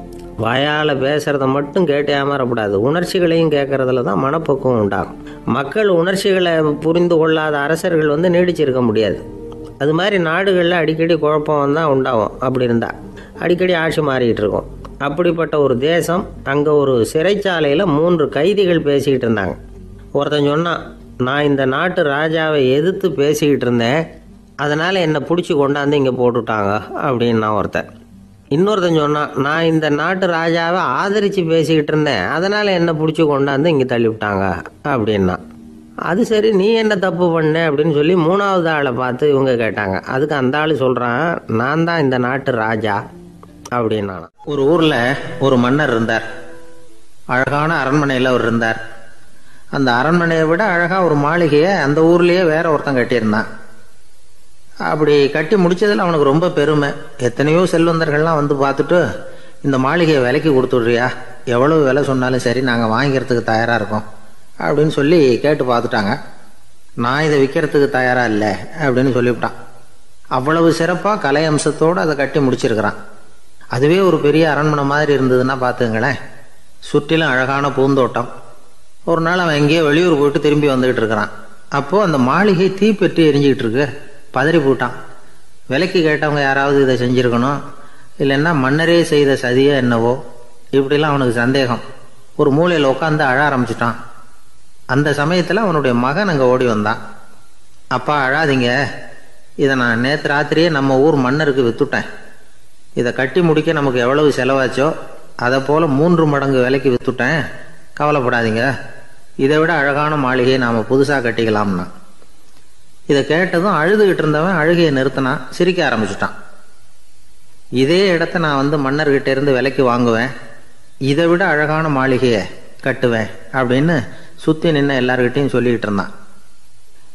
வாயால் பேசுகிறத மட்டும் கேட்டு ஏமாறக்கூடாது, உணர்ச்சிகளையும் கேட்கறதுல தான் மனப்பக்குவம் உண்டாகும். மக்கள் உணர்ச்சிகளை புரிந்து கொள்ளாத அரசர்கள் நீடிச்சிருக்க முடியாது. அது மாதிரி நாடுகளில் அடிக்கடி குழப்பம் தான் உண்டாகும். அப்படி இருந்தால் அடிக்கடி ஆட்சி மாறிக்கிட்டு இருக்கும். அப்படிப்பட்ட ஒரு தேசம், அங்கே ஒரு சிறைச்சாலையில் 3 கைதிகள் பேசிக்கிட்டு இருந்தாங்க. ஒருத்தன் சொன்னான், நான் இந்த நாட்டு ராஜாவை எதிர்த்து பேசிக்கிட்டு இருந்தேன், அதனால் என்னை பிடிச்சி கொண்டாந்து இங்கே போட்டுட்டாங்க அப்படின்னா ஒருத்தன். இன்னொருத்தன் சொன்னான், நான் இந்த நாட்டு ராஜாவை ஆதரித்து பேசிக்கிட்டு இருந்தேன், அதனால் என்னை பிடிச்சி கொண்டாந்து இங்கே தள்ளிவிட்டாங்க அப்படின்னா. அது சரி, நீ என்ன தப்பு பண்ண அப்படின்னு சொல்லி மூணாவது ஆளை பார்த்து இவங்க கேட்டாங்க. அதுக்கு அந்த ஆள் சொல்கிறான், நான் தான் இந்த நாட்டு ராஜா அப்படின்னா. ஒரு ஊரில் ஒரு மன்னர் இருந்தார். அழகான அரண்மனையில் அவர் இருந்தார். அந்த அரண்மனையை விட அழகாக ஒரு மாளிகையை அந்த ஊர்லேயே வேற ஒருத்தன் கட்டியிருந்தான். அப்படி கட்டி முடிச்சதில் அவனுக்கு ரொம்ப பெருமை. எத்தனையோ செல்வந்தர்கள்லாம் வந்து பார்த்துட்டு, இந்த மாளிகையை விலைக்கு கொடுத்துட்றியா, எவ்வளவு விலை சொன்னாலும் சரி நாங்கள் வாங்கிக்கிறதுக்கு தயாராக இருக்கோம் அப்படின்னு சொல்லி கேட்டு பார்த்துட்டாங்க. நான் இதை விற்கிறதுக்கு தயாராக இல்லை அப்படின்னு சொல்லிவிட்டான். அவ்வளவு சிறப்பாக கலை அம்சத்தோடு அதை கட்டி முடிச்சிருக்கிறான். அதுவே ஒரு பெரிய அரண்மனை மாதிரி இருந்ததுன்னா பார்த்துங்களேன். சுற்றிலும் அழகான பூந்தோட்டம். ஒரு நாள் அவன் எங்கேயோ வெளியூர் போயிட்டு திரும்பி வந்துகிட்டு இருக்கிறான். அப்போது அந்த மாளிகை தீப்பெட்டி எரிஞ்சிக்கிட்டு இருக்கு. பதறி போட்டான். விலைக்கு கேட்டவங்க யாராவது இதை செஞ்சுருக்கணும், இல்லைன்னா மன்னரே செய்த சதியோ என்னவோ, இப்படிலாம் அவனுக்கு சந்தேகம். ஒரு மூலையில் உட்காந்து அழ ஆரம்பிச்சிட்டான். அந்த சமயத்தில் அவனுடைய மகன் அங்கே ஓடி வந்தான். அப்பா அழாதீங்க, இதை நான் நேற்று ராத்திரியே நம்ம ஊர் மன்னருக்கு விற்றுட்டேன். இதை கட்டி முடிக்க நமக்கு எவ்வளவு செலவாச்சோ அதை போல் 3 மடங்கு விலைக்கு விற்றுட்டேன், கவலைப்படாதீங்க. இதை விட அழகான மாளிகையை நாம் புதுசாக கட்டிக்கலாம்னா. இதை கேட்டதும் அழுதுகிட்டு இருந்தவன் அழுகையை நிறுத்தினான், சிரிக்க ஆரம்பிச்சிட்டான். இதே இடத்த நான் மன்னர்கிட்ட இருந்து விலைக்கு வாங்குவேன், இதை விட அழகான மாளிகையை கட்டுவேன் அப்படின்னு சுற்றி நின்று எல்லார்கிட்டையும் சொல்லிக்கிட்டு இருந்தான்.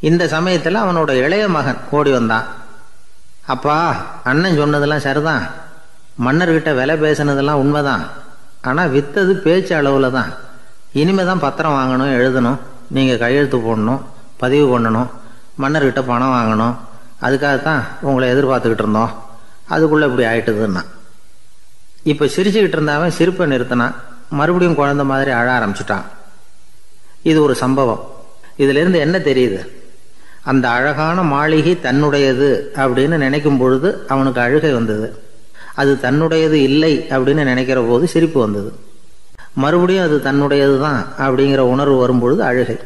இந்த சமயத்தில் அவனோட இளைய மகன் ஓடி வந்தான். அப்பா, அண்ணன் சொன்னதெல்லாம் சரிதான், மன்னர்கிட்ட விலை பேசினதெல்லாம் உண்மைதான், ஆனால் விற்றது பேச்சு அளவில் தான். இனிமே தான் பத்திரம் வாங்கணும், எழுதணும், நீங்கள் கையெழுத்து போடணும், பதிவு பண்ணணும், மன்னர்கிட்ட பணம் வாங்கணும், அதுக்காகத்தான் உங்களை எதிர்பார்த்துக்கிட்டு இருந்தோம், அதுக்குள்ளே இப்படி ஆயிட்டுதுன்னா. இப்போ சிரிச்சுக்கிட்டு இருந்தாவன் சிரிப்பை நிறுத்தினான். மறுபடியும் குழந்தை மாதிரி அழ ஆரம்பிச்சிட்டான். இது ஒரு சம்பவம். இதிலிருந்து என்ன தெரியுது? அந்த அழகான மாளிகை தன்னுடையது அப்படின்னு நினைக்கும் பொழுது அவனுக்கு அழுகை வந்தது. அது தன்னுடையது இல்லை அப்படின்னு நினைக்கிற போது சிரிப்பு வந்தது. மறுபடியும் அது தன்னுடையது தான் அப்படிங்கிற உணர்வு வரும்பொழுது அழுகை.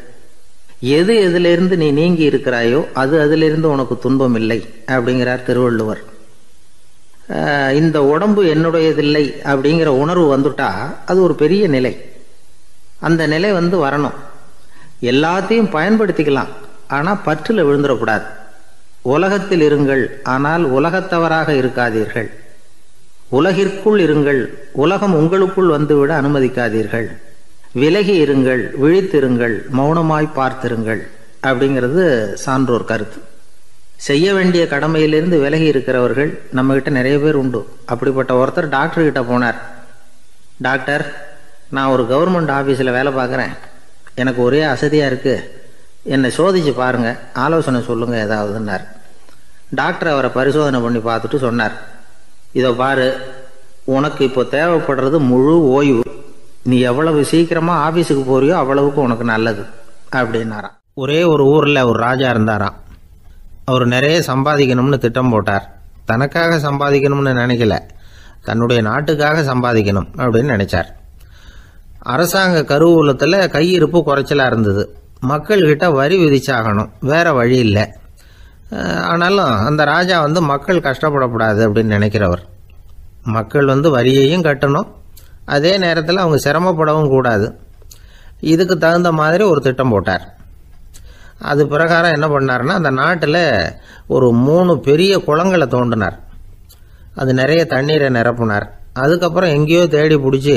எது எதிலிருந்து நீ நீங்கி இருக்கிறாயோ அது அதிலிருந்து உனக்கு துன்பம் இல்லை அப்படிங்கிறார் திருவள்ளுவர். இந்த உடம்பு என்னுடையதில்லை அப்படிங்கிற உணர்வு வந்துட்டா அது ஒரு பெரிய நிலை. அந்த நிலை வரணும். எல்லாத்தையும் பயன்படுத்திக்கலாம், ஆனால் பற்றில் விழுந்துடக்கூடாது. உலகத்தில் இருங்கள், ஆனால் உலகத்தவராக இருக்காதீர்கள். உலகிற்குள் இருங்கள், உலகம் உங்களுக்குள் வந்துவிட அனுமதிக்காதீர்கள். விலகி இருங்கள், விழித்திருங்கள், மௌனமாய் பார்த்திருங்கள் அப்படிங்கிறது சான்றோர் கருத்து. செய்ய வேண்டிய கடமையிலிருந்து விலகி இருக்கிறவர்கள் நம்மகிட்ட நிறைய பேர் உண்டு. அப்படிப்பட்ட ஒருத்தர் டாக்டர்கிட்ட போனார். டாக்டர், நான் ஒரு கவர்மெண்ட் ஆஃபீஸில் வேலை பார்க்குறேன், எனக்கு ஒரே அசதியாக இருக்குது, என்னை சோதிச்சு பாருங்க, ஆலோசனை சொல்லுங்கள் ஏதாவதுன்னார். டாக்டர் அவரை பரிசோதனை பண்ணி பார்த்துட்டு சொன்னார், இதோ பாரு, உனக்கு இப்போ தேவைப்படுறது முழு ஓய்வு. நீ எவ்வளவு சீக்கிரமாக ஆஃபீஸுக்கு போறியோ அவ்வளவுக்கு உனக்கு நல்லது அப்படின்னாராம். ஒரே ஒரு ஊரில் ஒரு ராஜா இருந்தாராம். அவர் நிறைய சம்பாதிக்கணும்னு திட்டம் போட்டார். தனக்காக சம்பாதிக்கணும்னு நினைக்கல, தன்னுடைய நாட்டுக்காக சம்பாதிக்கணும் அப்படின்னு நினைச்சார். அரசாங்க கருவூலத்தில் கையிருப்பு குறைச்சலாக இருந்தது. மக்கள்கிட்ட வரி விதிச்சாகணும், வேற வழி இல்லை. ஆனாலும் அந்த ராஜா மக்கள் கஷ்டப்படக்கூடாது அப்படின்னு நினைக்கிறவர். மக்கள் வரியையும் கட்டணும், அதே நேரத்தில் அவங்க சிரமப்படவும் கூடாது. இதுக்கு தகுந்த மாதிரி ஒரு திட்டம் போட்டார். அது பிரகாரம் என்ன பண்ணார்னா, அந்த நாட்டில் ஒரு 3 பெரிய குளங்களை தோண்டினார். அது நிறைய தண்ணீரை நிரப்புனார். அதுக்கப்புறம் எங்கேயோ தேடி பிடிச்சி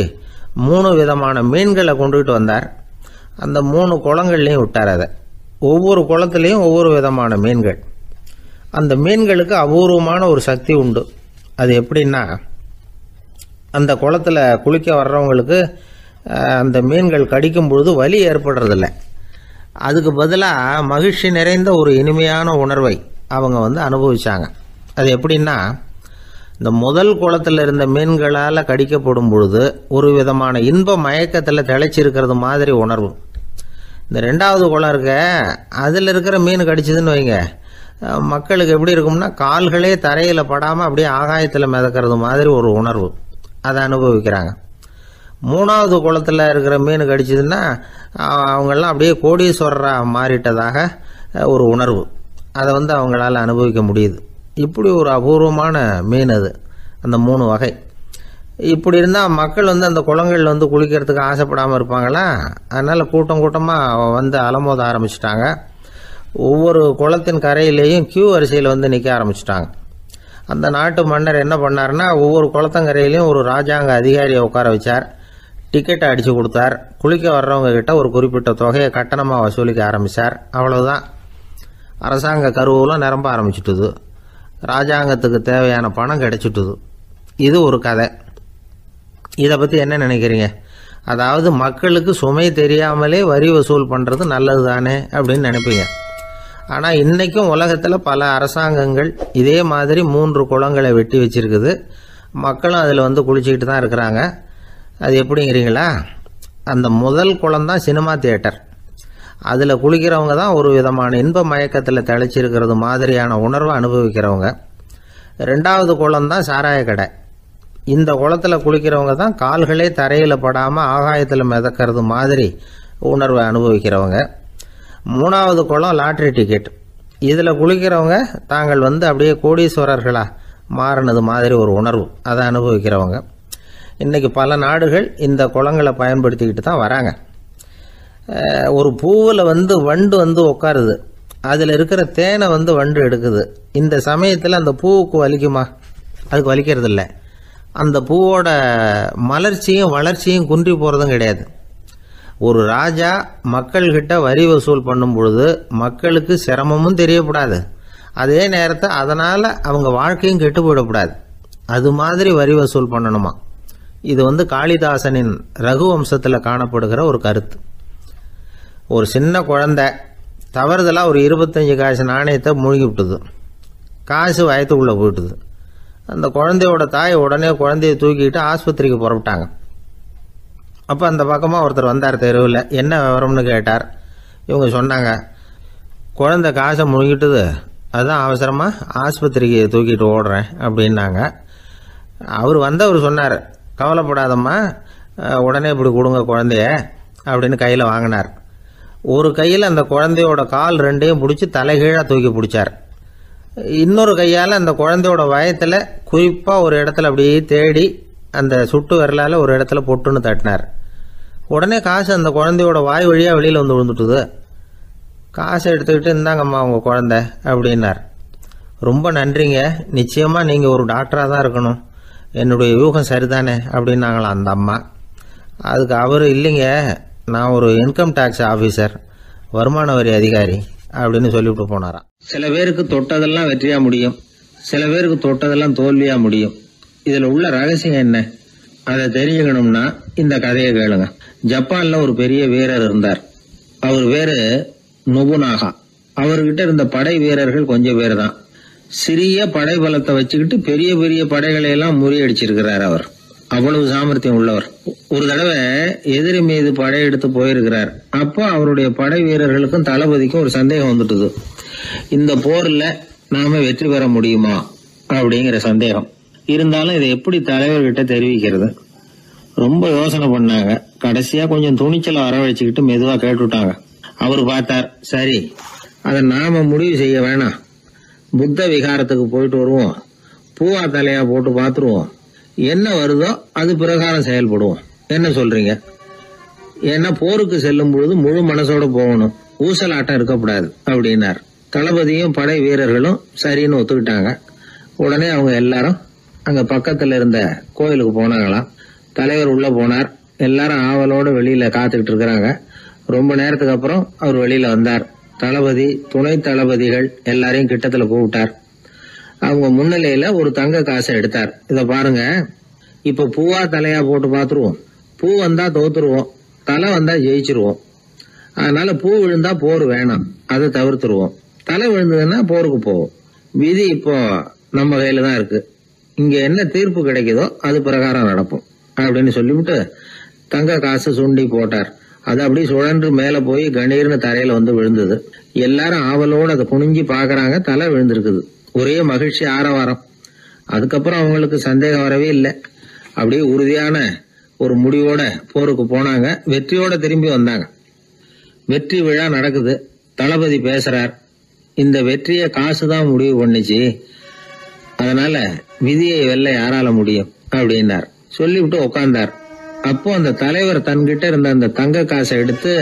3 விதமான மீன்களை கொண்டுகிட்டு வந்தார். அந்த 3 குளங்கள்லையும் விட்டார். அதை ஒவ்வொரு குளத்துலேயும் ஒவ்வொரு விதமான மீன்கள். அந்த மீன்களுக்கு அபூர்வமான ஒரு சக்தி உண்டு. அது எப்படின்னா, அந்த குளத்தில் குளிக்க வர்றவங்களுக்கு அந்த மீன்கள் கடிக்கும் பொழுது வலி ஏற்படுறதில்ல. அதுக்கு பதிலாக மகிழ்ச்சி நிறைந்த ஒரு இனிமையான உணர்வை அவங்க அனுபவிச்சாங்க. அது எப்படின்னா, இந்த முதல் குளத்தில் இருந்த மீன்களால் கடிக்கப்படும் பொழுது ஒரு விதமான இன்ப மயக்கத்தில் திளைச்சிருக்கிறது மாதிரி உணர்வு. இந்த 2வது குளம் இருக்க, அதில் இருக்கிற மீன் கடிச்சதுன்னு வைங்க, மக்களுக்கு எப்படி இருக்கும்னா, கால்களே தரையில் படாமல் அப்படியே ஆகாயத்தில் மிதக்கிறது மாதிரி ஒரு உணர்வு. அதை அனுபவிக்கிறாங்க. 3வது குளத்தில் இருக்கிற மீன் கடிச்சதுன்னா அவங்கெல்லாம் அப்படியே கோடீஸ்வரராக மாறிட்டதாக ஒரு உணர்வு. அதை அவங்களால அனுபவிக்க முடியுது. இப்படி ஒரு அபூர்வமான மீன் அது. அந்த 3 வகை. இப்படி இருந்தால் மக்கள் அந்த குளங்களில் குளிக்கிறதுக்கு ஆசைப்படாமல் இருப்பாங்களா? அதனால் கூட்டம் கூட்டமாக அலமோத ஆரம்பிச்சிட்டாங்க. ஒவ்வொரு குளத்தின் கரையிலேயும் கியூ வரிசையில் நிற்க ஆரம்பிச்சிட்டாங்க. அந்த நாட்டு மன்னர் என்ன பண்ணாருன்னா, ஒவ்வொரு குளத்தங்கரையிலையும் ஒரு ராஜாங்க அதிகாரியை உட்கார வச்சார். டிக்கெட்டை அடித்து கொடுத்தார். குளிக்க வர்றவங்க கிட்ட ஒரு குறிப்பிட்ட தொகையை கட்டணமாக வசூலிக்க ஆரம்பித்தார். அவ்வளவுதான். அரசாங்க கருவூலம் நிரம்ப ஆரம்பிச்சுட்டுது. ராஜாங்கத்துக்கு தேவையான பணம் கிடைச்சிட்டுது. இது ஒரு கதை. இதை பற்றி என்ன நினைக்கிறீங்க? அதாவது மக்களுக்கு சுமை தெரியாமலே வரி வசூல் பண்ணுறது நல்லது தானே அப்படின்னு நினைப்பீங்க. ஆனால் இன்றைக்கும் உலகத்தில் பல அரசாங்கங்கள் இதே மாதிரி 3 குளங்களை வெட்டி வச்சிருக்குது. மக்களும் அதில் குளிச்சுக்கிட்டு தான் இருக்கிறாங்க. அது எப்படிங்கிறீங்களா? அந்த முதல் குளம் தான் சினிமா தியேட்டர். அதில் குளிக்கிறவங்க தான் ஒரு விதமான இன்ப மயக்கத்தில் தெளிச்சிருக்கிறது மாதிரியான உணர்வை அனுபவிக்கிறவங்க. 2வது குளம் தான் சாராய கடை. இந்த குளத்தில் குளிக்கிறவங்க தான் கால்களே தரையில் படாமல் ஆகாயத்தில் மிதக்கிறது மாதிரி உணர்வை அனுபவிக்கிறவங்க. 3வது குளம் லாட்ரி டிக்கெட். இதில் குளிக்கிறவங்க தாங்கள் அப்படியே கோடீஸ்வரர்களா மாறினது மாதிரி ஒரு உணர்வு, அதை அனுபவிக்கிறவங்க. இன்றைக்கி பல நாடுகள் இந்த குளங்களை பயன்படுத்திக்கிட்டு தான் வராங்க. ஒரு பூவில் வண்டு உட்காருது. அதில் இருக்கிற தேனை வண்டு எடுக்குது. இந்த சமயத்தில் அந்த பூவுக்கு வலிக்குமா? அதுக்கு வலிக்கிறது இல்லை. அந்த பூவோட மலர்ச்சியும் வளர்ச்சியும் குன்றி போகிறதும் கிடையாது. ஒரு ராஜா மக்கள்கிட்ட வரி வசூல் பண்ணும் பொழுது மக்களுக்கு சிரமமும் தெரியக்கூடாது, அதே நேரத்தை அதனால் அவங்க வாழ்க்கையும் கெட்டு போயிடக்கூடாது. அது மாதிரி வரி வசூல் பண்ணணுமா. இது காளிதாசனின் ரகுவம்சத்தில் காணப்படுகிற ஒரு கருத்து. ஒரு சின்ன குழந்தை தவறுதலாக ஒரு 25 காசு நாணயத்தை மூழ்கி விட்டுது. காசு வயத்துக்குள்ளே போயிட்டுது. அந்த குழந்தையோட தாய் உடனே குழந்தைய தூக்கிட்டு ஆஸ்பத்திரிக்கு புறப்பட்டாங்க. அப்போ அந்த பக்கமாக ஒருத்தர் வந்தார் தெருவில். என்ன விவரம்னு கேட்டார். இவங்க சொன்னாங்க, குழந்தை காசை முழுங்கிட்டுது, அதுதான் அவசரமாக ஆஸ்பத்திரிக்கு தூக்கிட்டு ஓடுறேன் அப்படின்னாங்க. அவர் சொன்னார், கவலைப்படாதம்மா, உடனே இப்படி கொடுங்க குழந்தைய அப்படின்னு கையில் வாங்கினார். ஒரு கையில் அந்த குழந்தையோட கால் 2ஐயும் பிடிச்சி தலைகீழாக தூக்கி பிடிச்சார். இன்னொரு கையால் அந்த குழந்தையோட வயத்தில் குறிப்பாக ஒரு இடத்துல அப்படியே தேடி அந்த சுட்டு விரலால் ஒரு இடத்துல பொட்டுன்னு தட்டினார். உடனே காசு அந்த குழந்தையோட வாய் வழியாக வெளியில் விழுந்துட்டுது. காசை எடுத்துக்கிட்டு இந்தாங்கம்மா உங்கள் குழந்தை அப்படின்னார். ரொம்ப நன்றிங்க, நிச்சயமாக நீங்கள் ஒரு டாக்டராக தான் இருக்கணும், என்னுடைய யூகம் சரிதானே அப்படின்னாங்களாம் அந்த அம்மா. அதுக்கு அவர், இல்லைங்க, நான் ஒரு இன்கம் டேக்ஸ் ஆஃபீஸர், வருமான வரி அதிகாரி அப்படின்னு சொல்லிவிட்டு போனாராம். சில பேருக்கு தொட்டதெல்லாம் வெற்றியா முடியும், சில பேருக்கு தொட்டதெல்லாம் தோல்வியா முடியும். இதுல உள்ள ரகசியம் என்ன? அதை தெரிஞ்சுக்கணும்னா இந்த கதையை கேளுங்க. ஜப்பான்ல ஒரு பெரிய வீரர் இருந்தார். அவர் பேரு நொபுனாகா. அவர்கிட்ட இருந்த படை வீரர்கள் கொஞ்சம் பேர் தான். சிறிய படை பலத்தை வச்சுக்கிட்டு பெரிய பெரிய படைகளை எல்லாம் முறியடிச்சிருக்கிறார். அவர் அவ்வளவு சாமர்த்தியம் உள்ளவர். ஒரு தடவை எதிரி மீது படையெடுத்து போயிருக்கிறார். அப்போ அவருடைய படை வீரர்களுக்கும் தளபதிக்கும் ஒரு சந்தேகம் வந்துட்டுது. இந்த போர்ல நாம வெற்றி பெற முடியுமா அப்படிங்கிற சந்தேகம் இருந்தாலும் இதை எப்படி தலைவர்கிட்ட தெரிவிக்கிறது? ரொம்ப யோசனை பண்ணாங்க. கடைசியா கொஞ்சம் துணிச்சலை வரவழைச்சுக்கிட்டு மெதுவா கேட்டுட்டாங்க. அவர் பார்த்தார், சரி, அதை நாம முடிவு செய்ய வேணாம், புத்த விகாரத்துக்கு போயிட்டு வருவோம், பூவா தலையா போட்டு பாத்துருவோம், என்ன வருதோ அது பிரகாரம் செயல்படுவோம், என்ன சொல்றீங்க? ஏன்னா போருக்கு செல்லும் பொழுது முழு மனசோட போகணும், ஊசலாட்டம் இருக்கக்கூடாது அப்படின்னார். தளபதியும் படை வீரர்களும் சரின்னு ஒத்துக்கிட்டாங்க. உடனே அவங்க எல்லாரும் அங்க பக்கத்துல இருந்த கோயிலுக்கு போனாங்களாம். தலைவர் உள்ள போனார். எல்லாரும் ஆவலோட வெளியில காத்துக்கிட்டு இருக்கிறாங்க. ரொம்ப நேரத்துக்கு அப்புறம் அவர் வெளியில வந்தார். தளபதி, துணை தளபதிகள் எல்லாரையும் கிட்டத்துல கூப்பிட்டார். அவங்க முன்னிலையில ஒரு தங்க காசை எடுத்தார். இத பாருங்க, இப்ப பூவா தலையா போட்டு பாத்துருவோம். பூ வந்தா தோத்துருவோம், தலை வந்தா ஜெயிச்சிருவோம். அதனால பூ விழுந்தா போர் வேணாம், அதை தவிர்த்துருவோம். தலை விழுந்ததுன்னா போருக்கு போவோம். விதி இப்போ நம்ம கையில தான் இருக்கு. இங்க என்ன தீர்ப்பு கிடைக்குதோ அது பிரகாரம் நடப்போம் அப்படின்னு சொல்லிவிட்டு தங்க காசு சுண்டி போட்டார். அது அப்படி சுழன்று மேல போய் கணீர்னு தரையில வந்து விழுந்தது. எல்லாரும் ஆவலோடு அதை குனிஞ்சி பாக்குறாங்க. தலை விழுந்திருக்குது. ஒரே மகிழ்ச்சி, ஆரவாரம். அதுக்கப்புறம் அவங்களுக்கு சந்தேகம் வரவே இல்லை. அப்படியே உறுதியான ஒரு முடிவோட போருக்கு போனாங்க. வெற்றியோட திரும்பி வந்தாங்க. வெற்றி விழா நடக்குது. தளபதி பேசுறார், இந்த வெற்றியை காசுதான் முடிவு பண்ணிச்சு, அதனால விதியை வெல்ல யாரால முடியும் அப்படின்னார். சொல்லிவிட்டு உட்கார்ந்தார். அப்போ அந்த தலைவர் தன்கிட்ட இருந்த அந்த தங்க காசை எடுத்து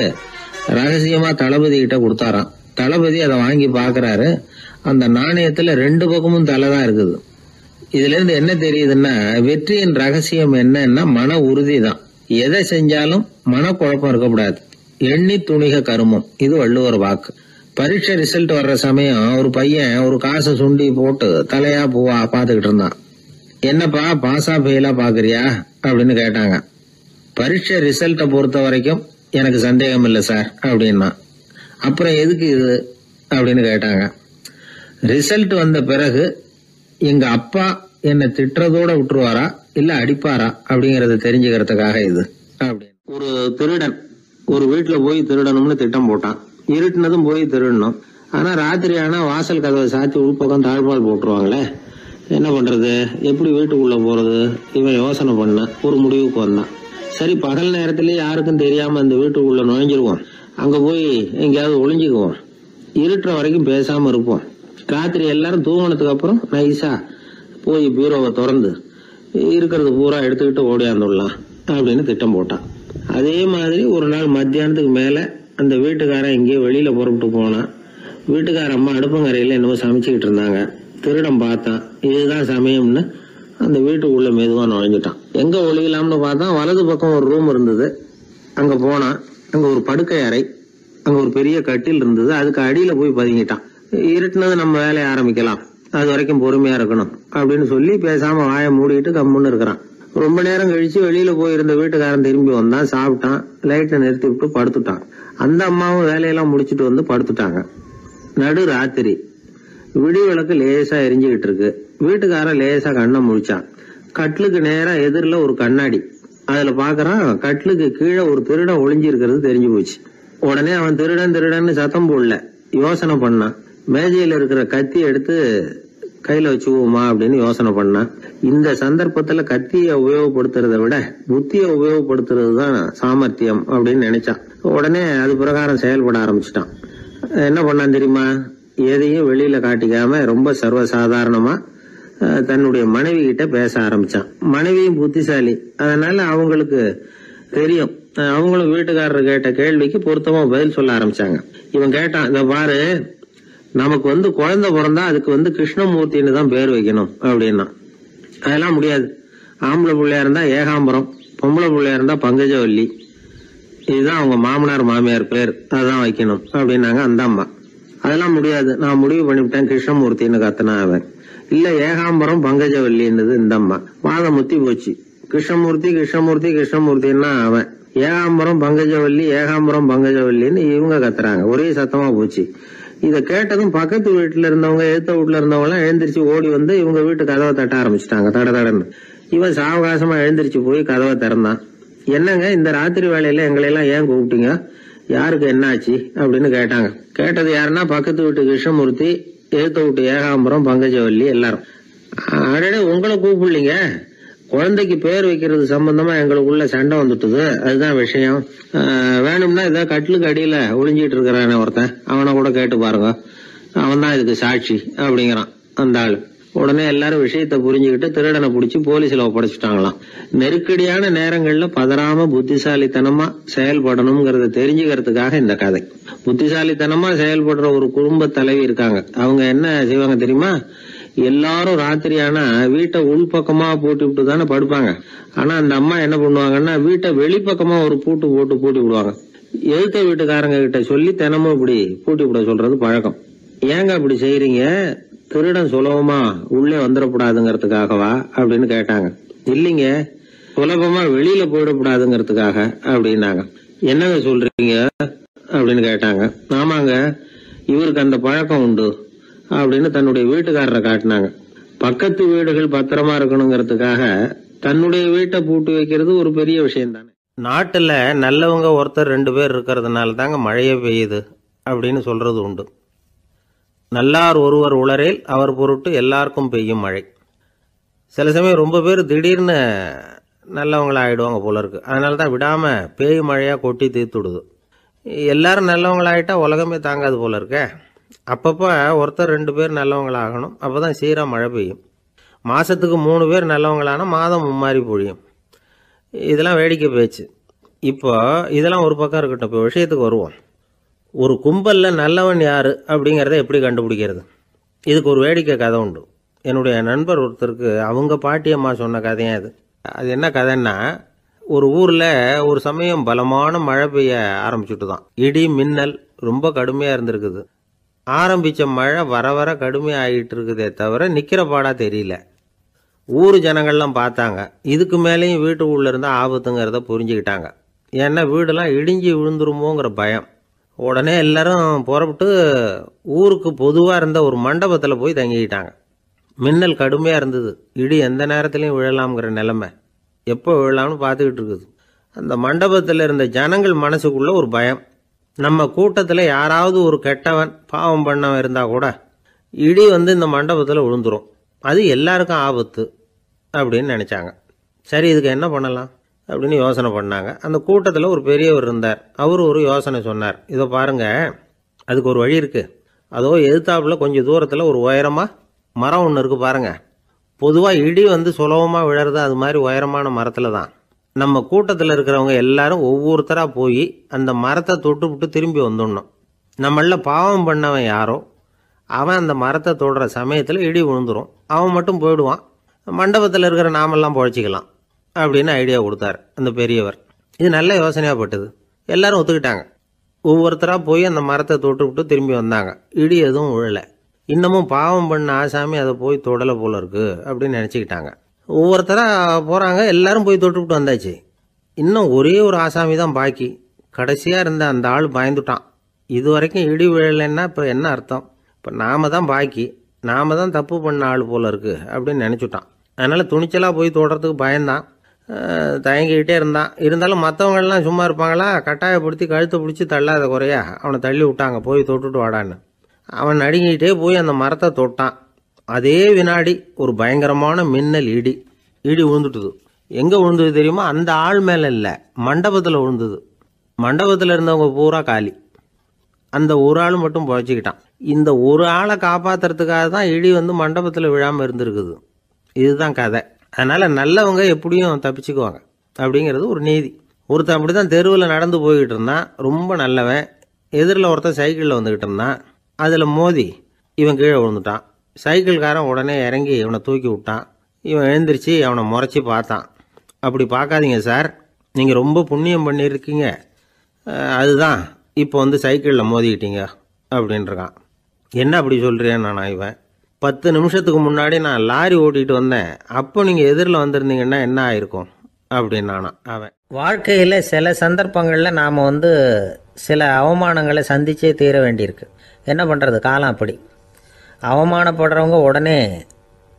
ரகசியமா தளபதி கிட்ட கொடுத்தாராம். தளபதி அதை வாங்கி பாக்குறாரு. அந்த நாணயத்துல 2 பக்கமும் தலை தான் இருக்குது. இதுல இருந்து என்ன தெரியுதுன்னா, வெற்றியின் ரகசியம் என்னன்னா மன உறுதி தான். எதை செஞ்சாலும் மனக்குழப்பம் இருக்கக்கூடாது. எண்ணி துணிக கருமம், இது வள்ளுவர் வாக்கு. பரீட்சை ரிசல்ட் வர்ற சமயம் ஒரு பையன் ஒரு காசை சுண்டி போட்டு தலையா பூவா பாத்துக்கிட்டு இருந்தான். என்னப்பா பாஸா ஃபெயிலா பாக்குறியா அப்படின்னு கேட்டாங்க. பரீட்சை ரிசல்ட்டை பொறுத்த வரைக்கும் எனக்கு சந்தேகம் இல்லை சார் அப்படின்னா. அப்புறம் எதுக்கு இது அப்படின்னு கேட்டாங்க. ரிசல்ட் வந்த பிறகு எங்க அப்பா என்னை திட்டுறதோட விட்டுருவாரா இல்ல அடிப்பாரா அப்படிங்கறத தெரிஞ்சுக்கிறதுக்காக இது அப்படின்னு. ஒரு திருடன் ஒரு வீட்டுல போய் திருடணும்னு திட்டம் போட்டான். இருட்டுனதும் போய் திருடணும். ஆனா ராத்திரி ஆனா வாசல் கதவை சாத்தி உள்பக்கம் தாழ்பால் போட்டுருவாங்களே, என்ன பண்றது, எப்படி வீட்டுக்குள்ள போறது? இவன் யோசனை பண்ண ஒரு முடிவுக்கு வந்தான். சரி, பகல் நேரத்திலேயே யாருக்கும் தெரியாம அந்த வீட்டுக்குள்ள நுழைஞ்சிருவோம், அங்க போய் எங்கேயாவது ஒளிஞ்சுக்குவோம், இருட்டுற வரைக்கும் பேசாம இருப்போம், ராத்திரி எல்லாரும் தூங்கினதுக்கு அப்புறம் நைஸா போய் பீரோவை திறந்து இருக்கிறது பூரா எடுத்துக்கிட்டு ஓடியாந்துடலாம் அப்படின்னு திட்டம் போட்டான். அதே மாதிரி ஒரு நாள் மத்தியானத்துக்கு மேல அந்த வீட்டுக்காரன் எங்கேயோ வெளியில புறப்பட்டு போனான். வீட்டுக்கார அம்மா அடுப்பங்கரையில என்னவோ சமைச்சுக்கிட்டு இருந்தாங்க. திருடன் பார்த்தான். இதுதான் சமயம்னு அந்த வீட்டுக்குள்ள மெதுவா நுழைஞ்சிட்டான். எங்க ஒளியலாம்னு பார்த்தா வலது பக்கம் ஒரு ரூம் இருந்தது. அங்க போனான். அங்க ஒரு படுக்கை அறை, அங்க ஒரு பெரிய கட்டில் இருந்தது. அதுக்கு அடியில போய் பதுங்கிட்டான். இருட்டுனது நம்ம வேலையை ஆரம்பிக்கலாம், அது வரைக்கும் பொறுமையா இருக்கணும் அப்படின்னு சொல்லி பேசாம வாயை மூடிட்டு கம்முன்னு இருக்கிறான். ரொம்ப நேரம் கழிச்சு வெளியில போயிருந்த வீட்டுக்காரன் திரும்பி வந்தான். சாப்பிட்டான். லைட்டை நிறுத்தி விட்டு படுத்துட்டான். அந்த அம்மாவும் வேலையெல்லாம் முடிச்சுட்டு வந்து படுத்துட்டாங்க. நடு ராத்திரி. விடி விளக்கு லேசா எரிஞ்சுக்கிட்டு இருக்கு. வீட்டுக்காரன் லேசா கண்ணை முழிச்சான். கட்லுக்கு நேரா எதிரில ஒரு கண்ணாடி. அதுல பாக்குறான், கட்லுக்கு கீழே ஒரு திருடன் ஒளிஞ்சு இருக்கிறது தெரிஞ்சு போச்சு. உடனே அவன் திருடன் திருடன்னு சத்தம் போடல, யோசனை பண்ணான். மேஜையில இருக்கிற கத்தி எடுத்து கையில வச்சுக்குவோமா அப்படின்னு யோசனை பண்ணான். இந்த சந்தர்ப்பத்துல கத்தியை உபயோகப்படுத்துறதை விட புத்தியை உபயோகப்படுத்துறது தான் சாமர்த்தியம் அப்படின்னு நினைச்சான். உடனே அது பிரகாரம் செயல்பட ஆரம்பிச்சிட்டான். என்ன பண்ணான் தெரியுமா? எதையும் வெளியில காட்டிக்காம ரொம்ப சர்வசாதாரணமா தன்னுடைய மனைவி கிட்ட பேச ஆரம்பிச்சான். மனைவியும் புத்திசாலி, அதனால அவங்களுக்கு தெரியும். அவங்களும் வீட்டுக்காரர் கேட்ட கேள்விக்கு பொருத்தமா பதில் சொல்ல ஆரம்பிச்சாங்க. இவன் கேட்டான், இத பாரு, நமக்கு குழந்தை பிறந்தா அதுக்கு கிருஷ்ணமூர்த்தின்னு தான் பேர் வைக்கணும் அப்படின்னா. அதெல்லாம் முடியாது. ஆம்பளை பிள்ளையா இருந்தா ஏகாம்பரம், பொம்பளை பிள்ளையா இருந்தா பங்கஜவல்லி, இதுதான் அவங்க மாமனார் மாமியார் பேர், அதுதான் வைக்கணும் அப்படின்னாங்க அந்த அம்மா. அதெல்லாம் முடியாது, நான் முடிவு பண்ணிவிட்டேன் கிருஷ்ணமூர்த்தின்னு கத்தனா அவன். இல்ல ஏகாம்பரம் பங்கஜவல்லின்றது இந்த அம்மா. வாதம் முத்தி போச்சு. கிருஷ்ணமூர்த்தி கிருஷ்ணமூர்த்தி கிருஷ்ணமூர்த்தின்னா அவன். ஏகாம்பரம் பங்கஜவல்லி ஏகாம்பரம் பங்கஜவல்லின்னு இவங்க கத்துறாங்க. ஒரே சத்தமா போச்சு. இத கேட்டதும் பக்கத்து வீட்டுல இருந்தவங்க, எழுத்த வீட்டுல இருந்தவங்க எல்லாம் எழுந்திரிச்சு ஓடி வந்து இவங்க வீட்டு கதவை தட்ட ஆரம்பிச்சுட்டாங்க. தட தடன்னு. இவன் சாவகாசமா எழுந்திரிச்சு போய் கதவை திறந்தான். என்னங்க இந்த ராத்திரி வேலையில எங்களை எல்லாம் ஏன் கூப்பிட்டீங்க, யாருக்கு என்னாச்சு அப்படின்னு கேட்டாங்க. கேட்டது யாருன்னா பக்கத்து வீட்டு கிருஷ்ணமூர்த்தி, எழுத்த வீட்டு ஏகாம்பரம் பங்கஜவல்லி எல்லாரும். அடடே, உங்களை கூப்பிடலீங்க, குழந்தைக்கு பேர் வைக்கிறது சம்பந்தமா எங்களுக்குள்ள சண்டை வந்துட்டுது, அதுதான் விஷயம். வேணும்னா இதை கட்டிலுக்கு அடியில ஒளிஞ்சிட்டு இருக்கிறானே ஒருத்தன், அவனை கூட கேட்டு பாருங்க, அவன் தான் இதுக்கு சாட்சி அப்படிங்கிறான் அந்த ஆளு. உடனே எல்லாரும் விஷயத்தை புரிஞ்சுக்கிட்டு திருடனை பிடிச்சி போலீஸ்ல ஒப்படைச்சிட்டாங்களாம். நெருக்கடியான நேரங்கள்ல பதறாம புத்திசாலித்தனமா செயல்படணுங்கிறத தெரிஞ்சுக்கிறதுக்காக இந்த கதை. புத்திசாலித்தனமா செயல்படுற ஒரு குடும்ப தலைவி இருக்காங்க. அவங்க என்ன செய்வாங்க தெரியுமா? எல்லாரும் ராத்திரியானா வீட்டை உள்பக்கமா பூட்டி விட்டு தானே படுப்பாங்க. ஆனா அந்த அம்மா என்ன பண்ணுவாங்கன்னா, வீட்டை வெளிப்பக்கமா ஒரு பூட்டு போட்டு பூட்டி விடுவாங்க. எழுத்த வீட்டுக்காரங்க கிட்ட சொல்லி தினமும் இப்படி பூட்டி விட சொல்றது பழக்கம். ஏங்க அப்படி செய்யறீங்க, திருடன் சுலபமா உள்ளே வந்துடக்கூடாதுங்கிறதுக்காகவா அப்படின்னு கேட்டாங்க. இல்லைங்க, சுலபமா வெளியில போயிடக்கூடாதுங்கிறதுக்காக அப்படின்னாங்க. என்னங்க சொல்றீங்க அப்படின்னு கேட்டாங்க. ஆமாங்க, இவருக்கு அந்த பழக்கம் உண்டு அப்படின்னு தன்னுடைய வீட்டுக்காரரை காட்டினாங்க. பக்கத்து வீடுகள் பத்திரமா இருக்கணுங்கிறதுக்காக தன்னுடைய வீட்டை பூட்டி வைக்கிறது ஒரு பெரிய விஷயம் தானே. நாட்டுல நல்லவங்க ஒருத்தர் 2 பேர் இருக்கிறதுனால தாங்க மழையே பெய்யுது அப்படின்னு சொல்றது உண்டு. நல்லார் ஒருவர் உளரேல் அவர் பொருட்டு எல்லாருக்கும் பெய்யும் மழை. சில சமயம் ரொம்ப பேர் திடீர்னு நல்லவங்களா ஆயிடுவாங்க போல இருக்கு. அதனால தான் விடாம பேய் மழையா கொட்டி தீர்த்துடுது. எல்லாரும் நல்லவங்களாயிட்டா உலகமே தாங்காது போல இருக்க. அப்பப்போ ஒருத்தர் 2 பேர் நல்லவங்களாகணும், அப்பதான் சீரா மழை பெய்யும். மாதத்துக்கு 3 பேர் நல்லவங்களான மாதம் மும்மாரி பொழியும். இதெல்லாம் வேடிக்கை பேச்சு. இப்போ இதெல்லாம் ஒரு பக்கம் இருக்கட்டும். இப்போ விஷயத்துக்கு வருவோம். ஒரு கும்பலில் நல்லவன் யார் அப்படிங்கிறத எப்படி கண்டுபிடிக்கிறது? இதுக்கு ஒரு வேடிக்கை கதை உண்டு. என்னுடைய நண்பர் ஒருத்தருக்கு அவங்க பாட்டியம்மா சொன்ன கதையும் அது. அது என்ன கதைன்னா, ஒரு ஊரில் ஒரு சமயம் பலமான மழை பெய்ய ஆரம்பிச்சுட்டு தான். இடி மின்னல் ரொம்ப கடுமையாக இருந்திருக்குது. ஆரம்பித்த மழை வர வர கடுமையாகிட்டு இருக்குதே தவிர நிற்கிற பாடாக தெரியல. ஊர் ஜனங்கள்லாம் பார்த்தாங்க. இதுக்கு மேலேயும் வீட்டு உள்ள இருந்தால் ஆபத்துங்கிறத புரிஞ்சுக்கிட்டாங்க. ஏன்னா வீடெல்லாம் இடிஞ்சு விழுந்துருமோங்கிற பயம். உடனே எல்லாரும் புறப்பட்டு ஊருக்கு பொதுவாக இருந்த ஒரு மண்டபத்தில் போய் தங்கிக்கிட்டாங்க. மின்னல் கடுமையாக இருந்தது. இடி எந்த நேரத்துலையும் விழலாம்ங்கிற நிலைமை. எப்போ விழலாம்னு பார்த்துக்கிட்டு இருக்குது. அந்த மண்டபத்தில் இருந்த ஜனங்கள் மனசுக்குள்ள ஒரு பயம். நம்ம கூட்டத்தில் யாராவது ஒரு கெட்டவன் பாவம் பண்ணவன் இருந்தால் கூட இடி இந்த மண்டபத்தில் விழுந்துரும், அது எல்லாருக்கும் ஆபத்து அப்படின்னு நினச்சாங்க. சரி, இதுக்கு என்ன பண்ணலாம் அப்படின்னு யோசனை பண்ணாங்க. அந்த கூட்டத்தில் ஒரு பெரியவர் இருந்தார். அவர் ஒரு யோசனை சொன்னார். இதை பாருங்க, அதுக்கு ஒரு வழி இருக்குது. அதோ எதிர்த்தாப்புல கொஞ்சம் தூரத்தில் ஒரு உயரமாக மரம் ஒன்று இருக்குது பாருங்க. பொதுவாக இடி சுலபமாக விழறது அது மாதிரி உயரமான மரத்தில் தான். நம்ம கூட்டத்தில் இருக்கிறவங்க எல்லாரும் ஒவ்வொருத்தராக போய் அந்த மரத்தை தொட்டுவிட்டு திரும்பி வந்துடணும். நம்மள பாவம் பண்ணவன் யாரோ அவன் அந்த மரத்தை தொடுற சமயத்தில் இடி விழுந்துடும். அவன் மட்டும் போயிடுவான். மண்டபத்தில் இருக்கிற நாமெல்லாம் பொழைச்சிக்கலாம் அப்படின்னு ஐடியா கொடுத்தார் அந்த பெரியவர். இது நல்ல யோசனையாக பட்டது. எல்லாரும் ஒத்துக்கிட்டாங்க. ஒவ்வொருத்தராக போய் அந்த மரத்தை தொட்டுவிட்டு திரும்பி வந்தாங்க. இடி எதுவும் விழலை. இன்னமும் பாவம் பண்ண ஆசாமி அதை போய் தொடலை போல இருக்கு அப்படின்னு நினச்சிக்கிட்டாங்க. ஒவ்வொருத்தராக போகிறாங்க. எல்லாரும் போய் தொட்டுவிட்டு வந்தாச்சு. இன்னும் ஒரே ஒரு ஆசாமி தான் பாக்கி. கடைசியாக இருந்த அந்த ஆள் பயந்துட்டான். இது வரைக்கும் இடி விழலைன்னா இப்போ என்ன அர்த்தம்? இப்போ நாம தான் பாக்கி, நாம தான் தப்பு பண்ண ஆள் போல இருக்கு அப்படின்னு நினச்சிட்டான். அதனால் துணிச்சலாக போய் தொடுறதுக்கு பயந்தான். தயங்கிக்கிட்டே இருந்தான். இருந்தாலும் மற்றவங்கள்லாம் சும்மா இருப்பாங்களா? கட்டாயப்படுத்தி கழுத்தை பிடிச்சி தள்ளாத குறையா அவனை தள்ளி விட்டாங்க. போய் தொட்டுட்டு வாடான்னு. அவன் நடுங்கிட்டே போய் அந்த மரத்தை தொட்டான். அதே வினாடி ஒரு பயங்கரமான மின்னல் இடி விழுந்துட்டுது. எங்கே விழுந்தது தெரியுமா? அந்த ஆள் மேலே இல்லை, மண்டபத்தில் விழுந்தது. மண்டபத்தில் இருந்தவங்க பூரா காலி. அந்த ஒரு ஆள் மட்டும் பொழைச்சிக்கிட்டான். இந்த ஒரு ஆளை காப்பாற்றுறதுக்காக தான் இடி மண்டபத்தில் விழாமல் இருந்திருக்குது. இதுதான் கதை. அதனால் நல்லவங்க எப்படியும் தப்பிச்சுக்குவாங்க அப்படிங்கிறது ஒரு நீதி. ஒருத்தன் அப்படி தான் தெருவில் நடந்து போய்கிட்டு இருந்தான். ரொம்ப நல்லவன். எதிரில் ஒருத்தன் சைக்கிளில் வந்துக்கிட்டு இருந்தான். அதில் மோதி இவன் கீழே விழுந்துட்டான். சைக்கிள்காரன் உடனே இறங்கி இவனை தூக்கி விட்டான். இவன் எழுந்திரிச்சு அவனை முறைச்சி பார்த்தான். அப்படி பார்க்காதீங்க சார், நீங்கள் ரொம்ப புண்ணியம் பண்ணியிருக்கீங்க, அதுதான் இப்போ சைக்கிளில் மோதிக்கிட்டீங்க அப்படின்றான். என்ன அப்படி சொல்கிறேன் நான்? இவன் 10 நிமிஷத்துக்கு முன்னாடி நான் லாரி ஓட்டிகிட்டு வந்தேன், அப்போ நீங்கள் எதிரில் வந்திருந்தீங்கன்னா என்ன ஆயிருக்கும் அப்படின்னானா அவன். வாழ்க்கையில் சில சந்தர்ப்பங்களில் நாம் சில அவமானங்களை சந்திச்சே தீர வேண்டியிருக்கு. என்ன பண்ணுறது, காலம் அப்படி. அவமானப்படுறவங்க உடனே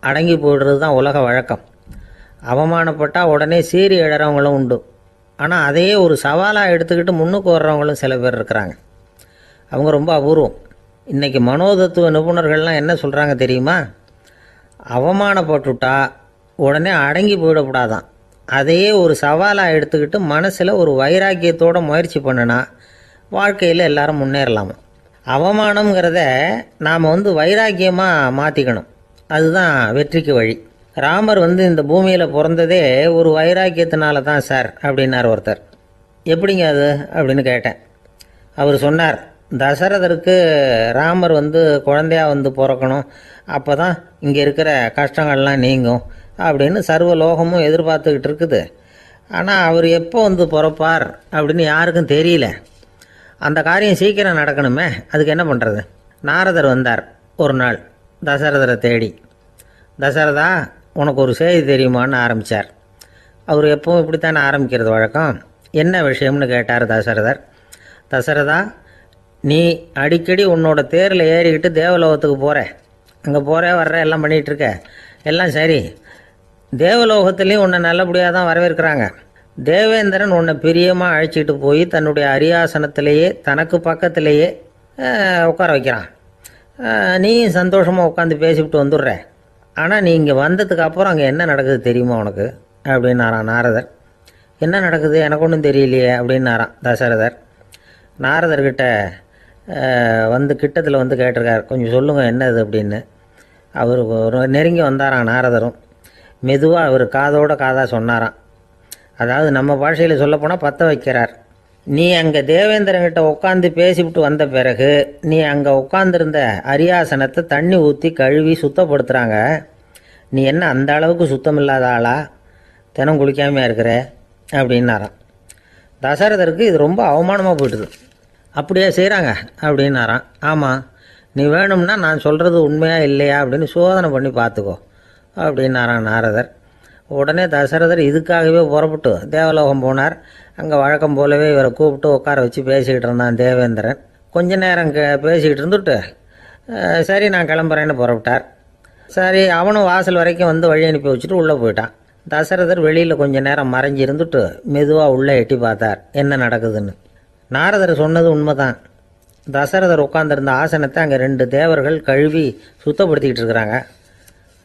அடங்கி போய்டுறது தான் உலக வழக்கம். அவமானப்பட்டால் உடனே சீறி எழறவங்களும் உண்டு. ஆனால் அதையே ஒரு சவாலாக எடுத்துக்கிட்டு முன்னுக்கு வர்றவங்களும் சில பேர் இருக்கிறாங்க. அவங்க ரொம்ப அபூர்வம். இன்றைக்கி மனோதத்துவ நிபுணர்கள்லாம் என்ன சொல்கிறாங்க தெரியுமா? அவமானப்பட்டுட்டா உடனே அடங்கி போயிடக்கூடாதான். அதையே ஒரு சவாலாக எடுத்துக்கிட்டு மனசில் ஒரு வைராக்கியத்தோடு முயற்சி பண்ணினா வாழ்க்கையில் எல்லாரும் முன்னேறலாமா. அவமானங்கிறத நாம் வைராக்கியமாக மாற்றிக்கணும். அதுதான் வெற்றிக்கு வழி. ராமர் இந்த பூமியில் பிறந்ததே ஒரு வைராக்கியத்தினால தான் சார் அப்படின்னார் ஒருத்தர். எப்படிங்க அது அப்படின்னு கேட்டேன். அவர் சொன்னார், தசரதருக்கு ராமர் குழந்தையாக பிறக்கணும், அப்போ தான் இங்கே இருக்கிற கஷ்டங்கள்லாம் நீங்கும் அப்படின்னு சர்வ லோகமும் எதிர்பார்த்துக்கிட்டு இருக்குது. ஆனால் அவர் எப்போ பிறப்பார் அப்படின்னு யாருக்கும் தெரியல. அந்த காரியம் சீக்கிரம் நடக்கணுமே, அதுக்கு என்ன பண்ணுறது? நாரதர் வந்தார் ஒரு நாள் தசரதரை தேடி. தசரதா, உனக்கு ஒரு செய்தி தெரியுமான்னு ஆரம்பித்தார். அவர் எப்பவும் இப்படித்தானே ஆரம்பிக்கிறது வழக்கம். என்ன விஷயம்னு கேட்டார் தசரதர். தசரதா, நீ அடிக்கடி உன்னோட தேரில் ஏறிக்கிட்டு தேவலோகத்துக்கு போகிற, அங்கே போகிற வர்ற எல்லாம் பண்ணிகிட்ருக்க, எல்லாம் சரி. தேவலோகத்துலேயும் உன்னை நல்லபடியாக தான் வரவேற்கிறாங்க. தேவேந்திரன் உன்னை பிரியமாக அழைச்சிட்டு போய் தன்னுடைய அரியாசனத்திலேயே தனக்கு பக்கத்திலேயே உட்கார வைக்கிறான். நீயும் சந்தோஷமாக உட்காந்து பேசிவிட்டு வந்துடுற. ஆனால் நீ இங்கே வந்ததுக்கு அப்புறம் அங்கே என்ன நடக்குது தெரியுமா உனக்கு அப்படின்னாரான் நாரதர். என்ன நடக்குது எனக்கு ஒன்றும் தெரியலையே அப்படின்னாரான் தசரதர். நாரதர்கிட்ட கிட்டத்தில் கேட்டிருக்கார், கொஞ்சம் சொல்லுங்கள் என்னது அப்படின்னு. அவர் நெருங்கி வந்தாராம் நாரதரும். மெதுவாக அவர் காதோட காதாக சொன்னாராம். அதாவது நம்ம பாஷையில் சொல்லப்போனால் பற்ற வைக்கிறார். நீ அங்கே தேவேந்திரங்கிட்ட உட்காந்து பேசிவிட்டு வந்த பிறகு நீ அங்கே உட்காந்துருந்த அரியாசனத்தை தண்ணி ஊற்றி கழுவி சுத்தப்படுத்துகிறாங்க. நீ என்ன அந்த அளவுக்கு சுத்தம் இல்லாத ஆளா, தினம் குளிக்காமையாக இருக்கிற அப்படின்னாராம். தசரதருக்கு இது ரொம்ப அவமானமாக போயிட்டுது. அப்படியே செய்கிறாங்க அப்படின்னாராம். ஆமாம், நீ வேணும்னா நான் சொல்கிறது உண்மையா இல்லையா அப்படின்னு சோதனை பண்ணி பார்த்துக்கோ அப்படின்னாராம் நாரதர். உடனே தசரதர் இதுக்காகவே புறப்பட்டு தேவலோகம் போனார். அங்கே வழக்கம் போலவே இவரை கூப்பிட்டு உட்கார வச்சு பேசிக்கிட்டு இருந்தான் தேவேந்திரன். கொஞ்ச நேரம் பேசிக்கிட்டு இருந்துட்டு சரி நான் கிளம்புறேன்னு புறப்பட்டார். சரி, அவனும் வாசல் வரைக்கும் வந்து வழி அனுப்பி வச்சுட்டு உள்ளே போயிட்டான். தசரதர் வெளியில் கொஞ்ச நேரம் மறைஞ்சி இருந்துட்டு மெதுவாக உள்ளே எட்டி பார்த்தார் என்ன நடக்குதுன்னு. நாரதர் சொன்னது உண்மைதான். தசரதர் உட்காந்துருந்த ஆசனத்தை அங்கே 2 தேவர்கள் கழுவி சுத்தப்படுத்திக்கிட்டு இருக்கிறாங்க.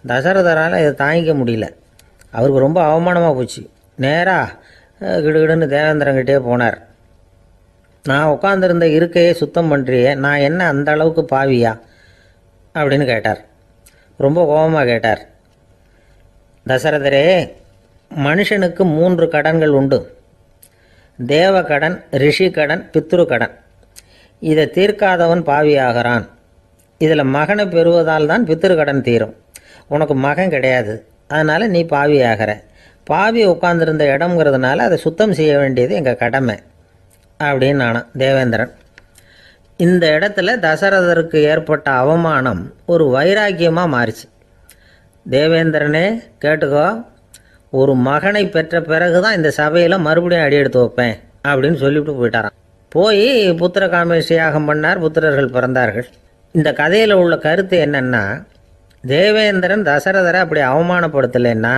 தசரதரால் இதை தாங்கிக்க முடியல. அவருக்கு ரொம்ப அவமானமாக போச்சு. நேராக கிடுகிடுன்னு தேவேந்திரங்கிட்டே போனார். நான் உட்காந்துருந்த இருக்கையே சுத்தம் பண்ணுறியே, நான் என்ன அந்த அளவுக்கு பாவியா அப்படின்னு கேட்டார். ரொம்ப கோபமாக கேட்டார். தசரதரே, மனுஷனுக்கு 3 கடன்கள் உண்டு. தேவ கடன், ரிஷி கடன், பித்ரு கடன். இதை தீர்க்காதவன் பாவியாகிறான். இதில் மகனை பெறுவதால் தான் பித்ரு கடன் தீரும். உனக்கு மகன் கிடையாது, அதனால் நீ பாவி ஆகிற. பாவி உட்காந்துருந்த இடம்ங்கிறதுனால அதை சுத்தம் செய்ய வேண்டியது எங்கள் கடமை அப்படின்னு நானாம் தேவேந்திரன். இந்த இடத்துல தசரதருக்கு ஏற்பட்ட அவமானம் ஒரு வைராக்கியமாக மாறிச்சு. தேவேந்திரனே கேட்டுக்கோ, ஒரு மகனை பெற்ற பிறகு தான் இந்த சபையில் மறுபடியும் அடி எடுத்து வைப்பேன் அப்படின்னு சொல்லிவிட்டு போயிட்டாராம். போய் புத்திர காமேஷ் யாகம் பண்ணார். புத்திரர்கள் பிறந்தார்கள். இந்த கதையில் உள்ள கருத்து என்னென்னா, தேவேந்திரன் தசரதரை அப்படி அவமானப்படுத்தலைன்னா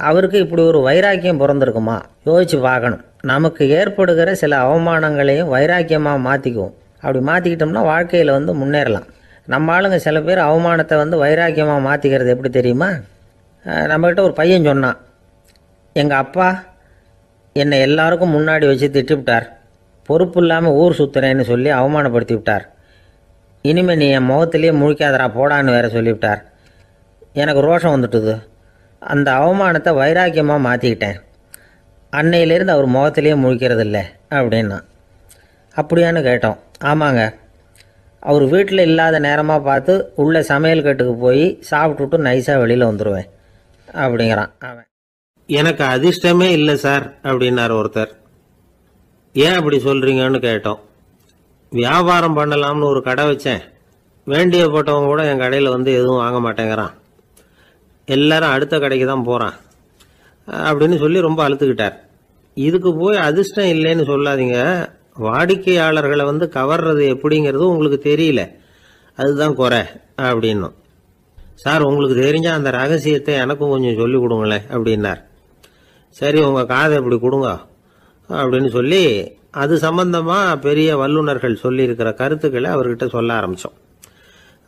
அவருக்கு இப்படி ஒரு வைராக்கியம் பிறந்திருக்குமா யோசிச்சு பார்க்கணும். நமக்கு ஏற்படுகிற சில அவமானங்களையும் வைராக்கியமாக மாற்றிக்குவோம். அப்படி மாற்றிக்கிட்டோம்னா வாழ்க்கையில் வந்து முன்னேறலாம். நம்ம ஆளுங்க சில பேர் அவமானத்தை வந்து வைராக்கியமாக மாற்றிக்கிறது எப்படி தெரியுமா? நம்மக்கிட்ட ஒரு பையன் சொன்னான், எங்கள் அப்பா என்னை எல்லாருக்கும் முன்னாடி வச்சு திட்டிவிட்டார், பொறுப்பு இல்லாமல் ஊர் சுற்றுறேன்னு சொல்லி அவமானப்படுத்தி விட்டார். இனிமேல் நீ என் முகத்திலேயே முழிக்காதரா போடான்னு வேற சொல்லிவிட்டார். எனக்கு ரோஷம் வந்துட்டுது. அந்த அவமானத்தை வைராக்கியமாக மாற்றிக்கிட்டேன். அன்னையிலேருந்து அவர் முகத்திலேயே முழிக்கிறது இல்லை அப்படின்னா. அப்படியான்னு கேட்டோம். ஆமாங்க, அவர் வீட்டில் இல்லாத நேரமாக பார்த்து உள்ள சமையல் கட்டுக்கு போய் சாப்பிட்டுட்டு நைஸாக வெளியில் வந்துடுவேன் அப்படிங்கிறான் அவன். எனக்கு அதிர்ஷ்டமே இல்லை சார் அப்படின்னார் ஒருத்தர். ஏன் அப்படி சொல்கிறீங்கன்னு கேட்டோம். வியாபாரம் பண்ணலாம்னு ஒரு கடை வச்சேன். வேண்டிய போட்டவங்க கூட என் கடையில் வந்து எதுவும் வாங்க மாட்டேங்கிறான். எல்லாரும் அடுத்த கடைக்கு தான் போகிறான் அப்படின்னு சொல்லி ரொம்ப அழுத்துக்கிட்டார். இதுக்கு போய் அதிர்ஷ்டம் இல்லைன்னு சொல்லாதீங்க. வாடிக்கையாளர்களை வந்து கவர்றது எப்படிங்கிறது உங்களுக்கு தெரியல, அதுதான் குறை அப்படின்னும். சார், உங்களுக்கு தெரிஞ்ச அந்த ரகசியத்தை எனக்கும் கொஞ்சம் சொல்லி கொடுங்களேன் அப்படின்னார். சரி, உங்கள் காதை இப்படி கொடுங்க அப்படின்னு சொல்லி அது சம்பந்தமாக பெரிய வல்லுநர்கள் சொல்லியிருக்கிற கருத்துக்களை அவர்கிட்ட சொல்ல ஆரம்பித்தோம்.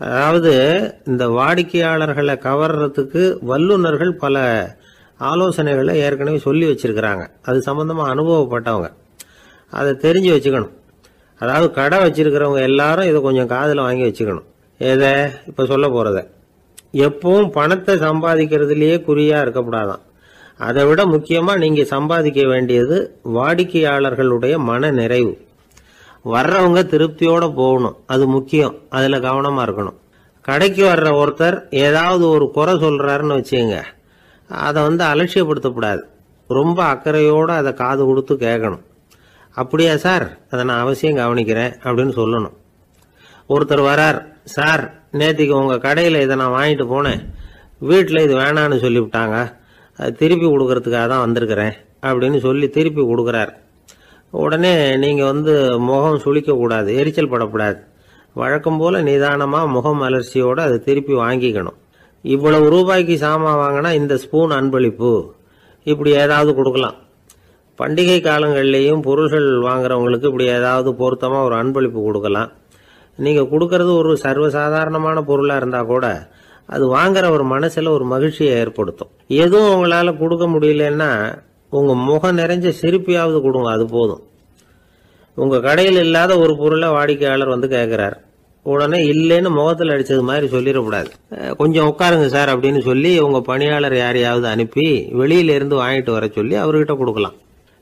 அதாவது இந்த வாடிக்கையாளர்களை கவர்றதுக்கு வல்லுநர்கள் பல ஆலோசனைகளை ஏற்கனவே சொல்லி வச்சிருக்கிறாங்க. அது சம்பந்தமாக அனுபவப்பட்டவங்க, அதை தெரிஞ்சு வச்சுக்கணும். அதாவது கடை வச்சிருக்கிறவங்க எல்லாரும் இதை கொஞ்சம் காதில் வாங்கி வச்சுக்கணும். எதை இப்போ சொல்ல போகிறத. எப்பவும் பணத்தை சம்பாதிக்கிறதுலேயே குறியாக இருக்கக்கூடாதான். அதை விட முக்கியமாக நீங்கள் சம்பாதிக்க வேண்டியது வாடிக்கையாளர்களுடைய மன நிறைவு. வர்றவங்க திருப்தியோடு போகணும், அது முக்கியம். அதில் கவனமாக இருக்கணும். கடைக்கு வர்ற ஒருத்தர் ஏதாவது ஒரு குறை சொல்கிறாருன்னு வச்சுங்க, அதை வந்து அலட்சியப்படுத்தக்கூடாது. ரொம்ப அக்கறையோடு அதை காது கொடுத்து கேட்கணும். அப்படியா சார், அதை நான் அவசியம் கவனிக்கிறேன் அப்படின்னு சொல்லணும். ஒருத்தர் வரார், சார் நேற்றுக்கு உங்கள் கடையில் இதை நான் வாங்கிட்டு போனேன், வீட்டில் இது வேணான்னு சொல்லிவிட்டாங்க, அது திருப்பி கொடுக்கறதுக்காக தான் வந்திருக்கிறேன் அப்படின்னு சொல்லி திருப்பி கொடுக்குறார். உடனே நீங்கள் வந்து முகம் சுளிக்கக்கூடாது, எரிச்சல் படக்கூடாது. வழக்கம் போல் நிதானமாக முகம் அலர்ச்சியோடு அதை திருப்பி வாங்கிக்கணும். இவ்வளவு ரூபாய்க்கு சாமான் வாங்கினா இந்த ஸ்பூன் அன்பளிப்பு, இப்படி ஏதாவது கொடுக்கலாம். பண்டிகை காலங்கள்லேயும் பொருள்கள் வாங்குறவங்களுக்கு இப்படி ஏதாவது பொருத்தமாக ஒரு அன்பளிப்பு கொடுக்கலாம். நீங்கள் கொடுக்கறது ஒரு சர்வசாதாரணமான பொருளாக இருந்தால் கூட அது வாங்குற ஒரு மனசில் ஒரு மகிழ்ச்சியை ஏற்படுத்தும். எதுவும் உங்களால் கொடுக்க முடியலன்னா உங்கள் முகம் நிறைஞ்ச சிரிப்பையாவது கொடுங்க, அது போதும். உங்கள் கடையில் இல்லாத ஒரு பொருளை வாடிக்கையாளர் வந்து கேட்குறார், உடனே இல்லைன்னு முகத்தில் அடிச்சது மாதிரி சொல்லிடக்கூடாது. கொஞ்சம் உட்காருங்க சார் அப்படின்னு சொல்லி உங்க பணியாளர் யாரையாவது அனுப்பி வெளியில இருந்து வாங்கிட்டு வர சொல்லி அவர்கிட்ட கொடுக்கலாம்.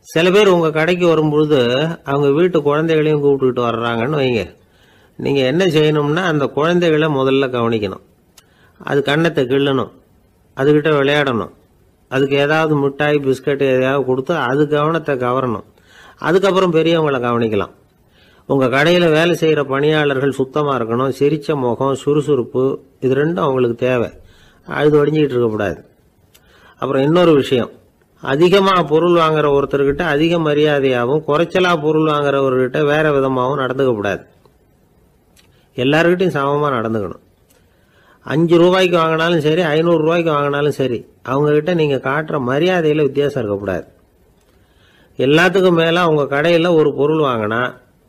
சில பேர் உங்க கடைக்கு வரும்பொழுது அவங்க வீட்டு குழந்தைகளையும் கூப்பிட்டுக்கிட்டு வர்றாங்கன்னு வைங்க. நீங்க என்ன செய்யணும்னா அந்த குழந்தைகளை முதல்ல கவனிக்கணும். அது கன்னத்தை கிள்ளணும், அதுகிட்ட விளையாடணும், அதுக்கு ஏதாவது மிட்டாய் பிஸ்கட் எதையாவது கொடுத்து அது கவனத்தை கவரணும். அதுக்கப்புறம் பெரியவங்களை கவனிக்கலாம். உங்க கடையில வேலை செய்யற பணியாளர்கள் சுத்தமா இருக்கணும். சிரிச்ச முகம், சுறுசுறுப்பு, இது ரெண்டும் அவங்களுக்கு தேவை. அழுது வடிஞ்சிக்கிட்டு இருக்கக்கூடாது. அப்புறம் இன்னொரு விஷயம், அதிகமா பொருள் வாங்குற ஒருத்தர்கிட்ட அதிக மரியாதையாகவும் குறைச்சலா பொருள் வாங்குறவர்கிட்ட வேற விதமாகவும் நடந்துக்க கூடாது. எல்லாருக்கிட்டையும் சமமா நடந்துக்கணும். 5 ரூபாய்க்கு வாங்கினாலும் சரி, 500 ரூபாய்க்கு வாங்கினாலும் சரி, அவங்க கிட்ட நீங்க காட்டுற மரியாதையில வித்தியாசம் இருக்கக்கூடாது. எல்லாத்துக்கும் மேல உங்க கடையில ஒரு பொருள் வாங்கினா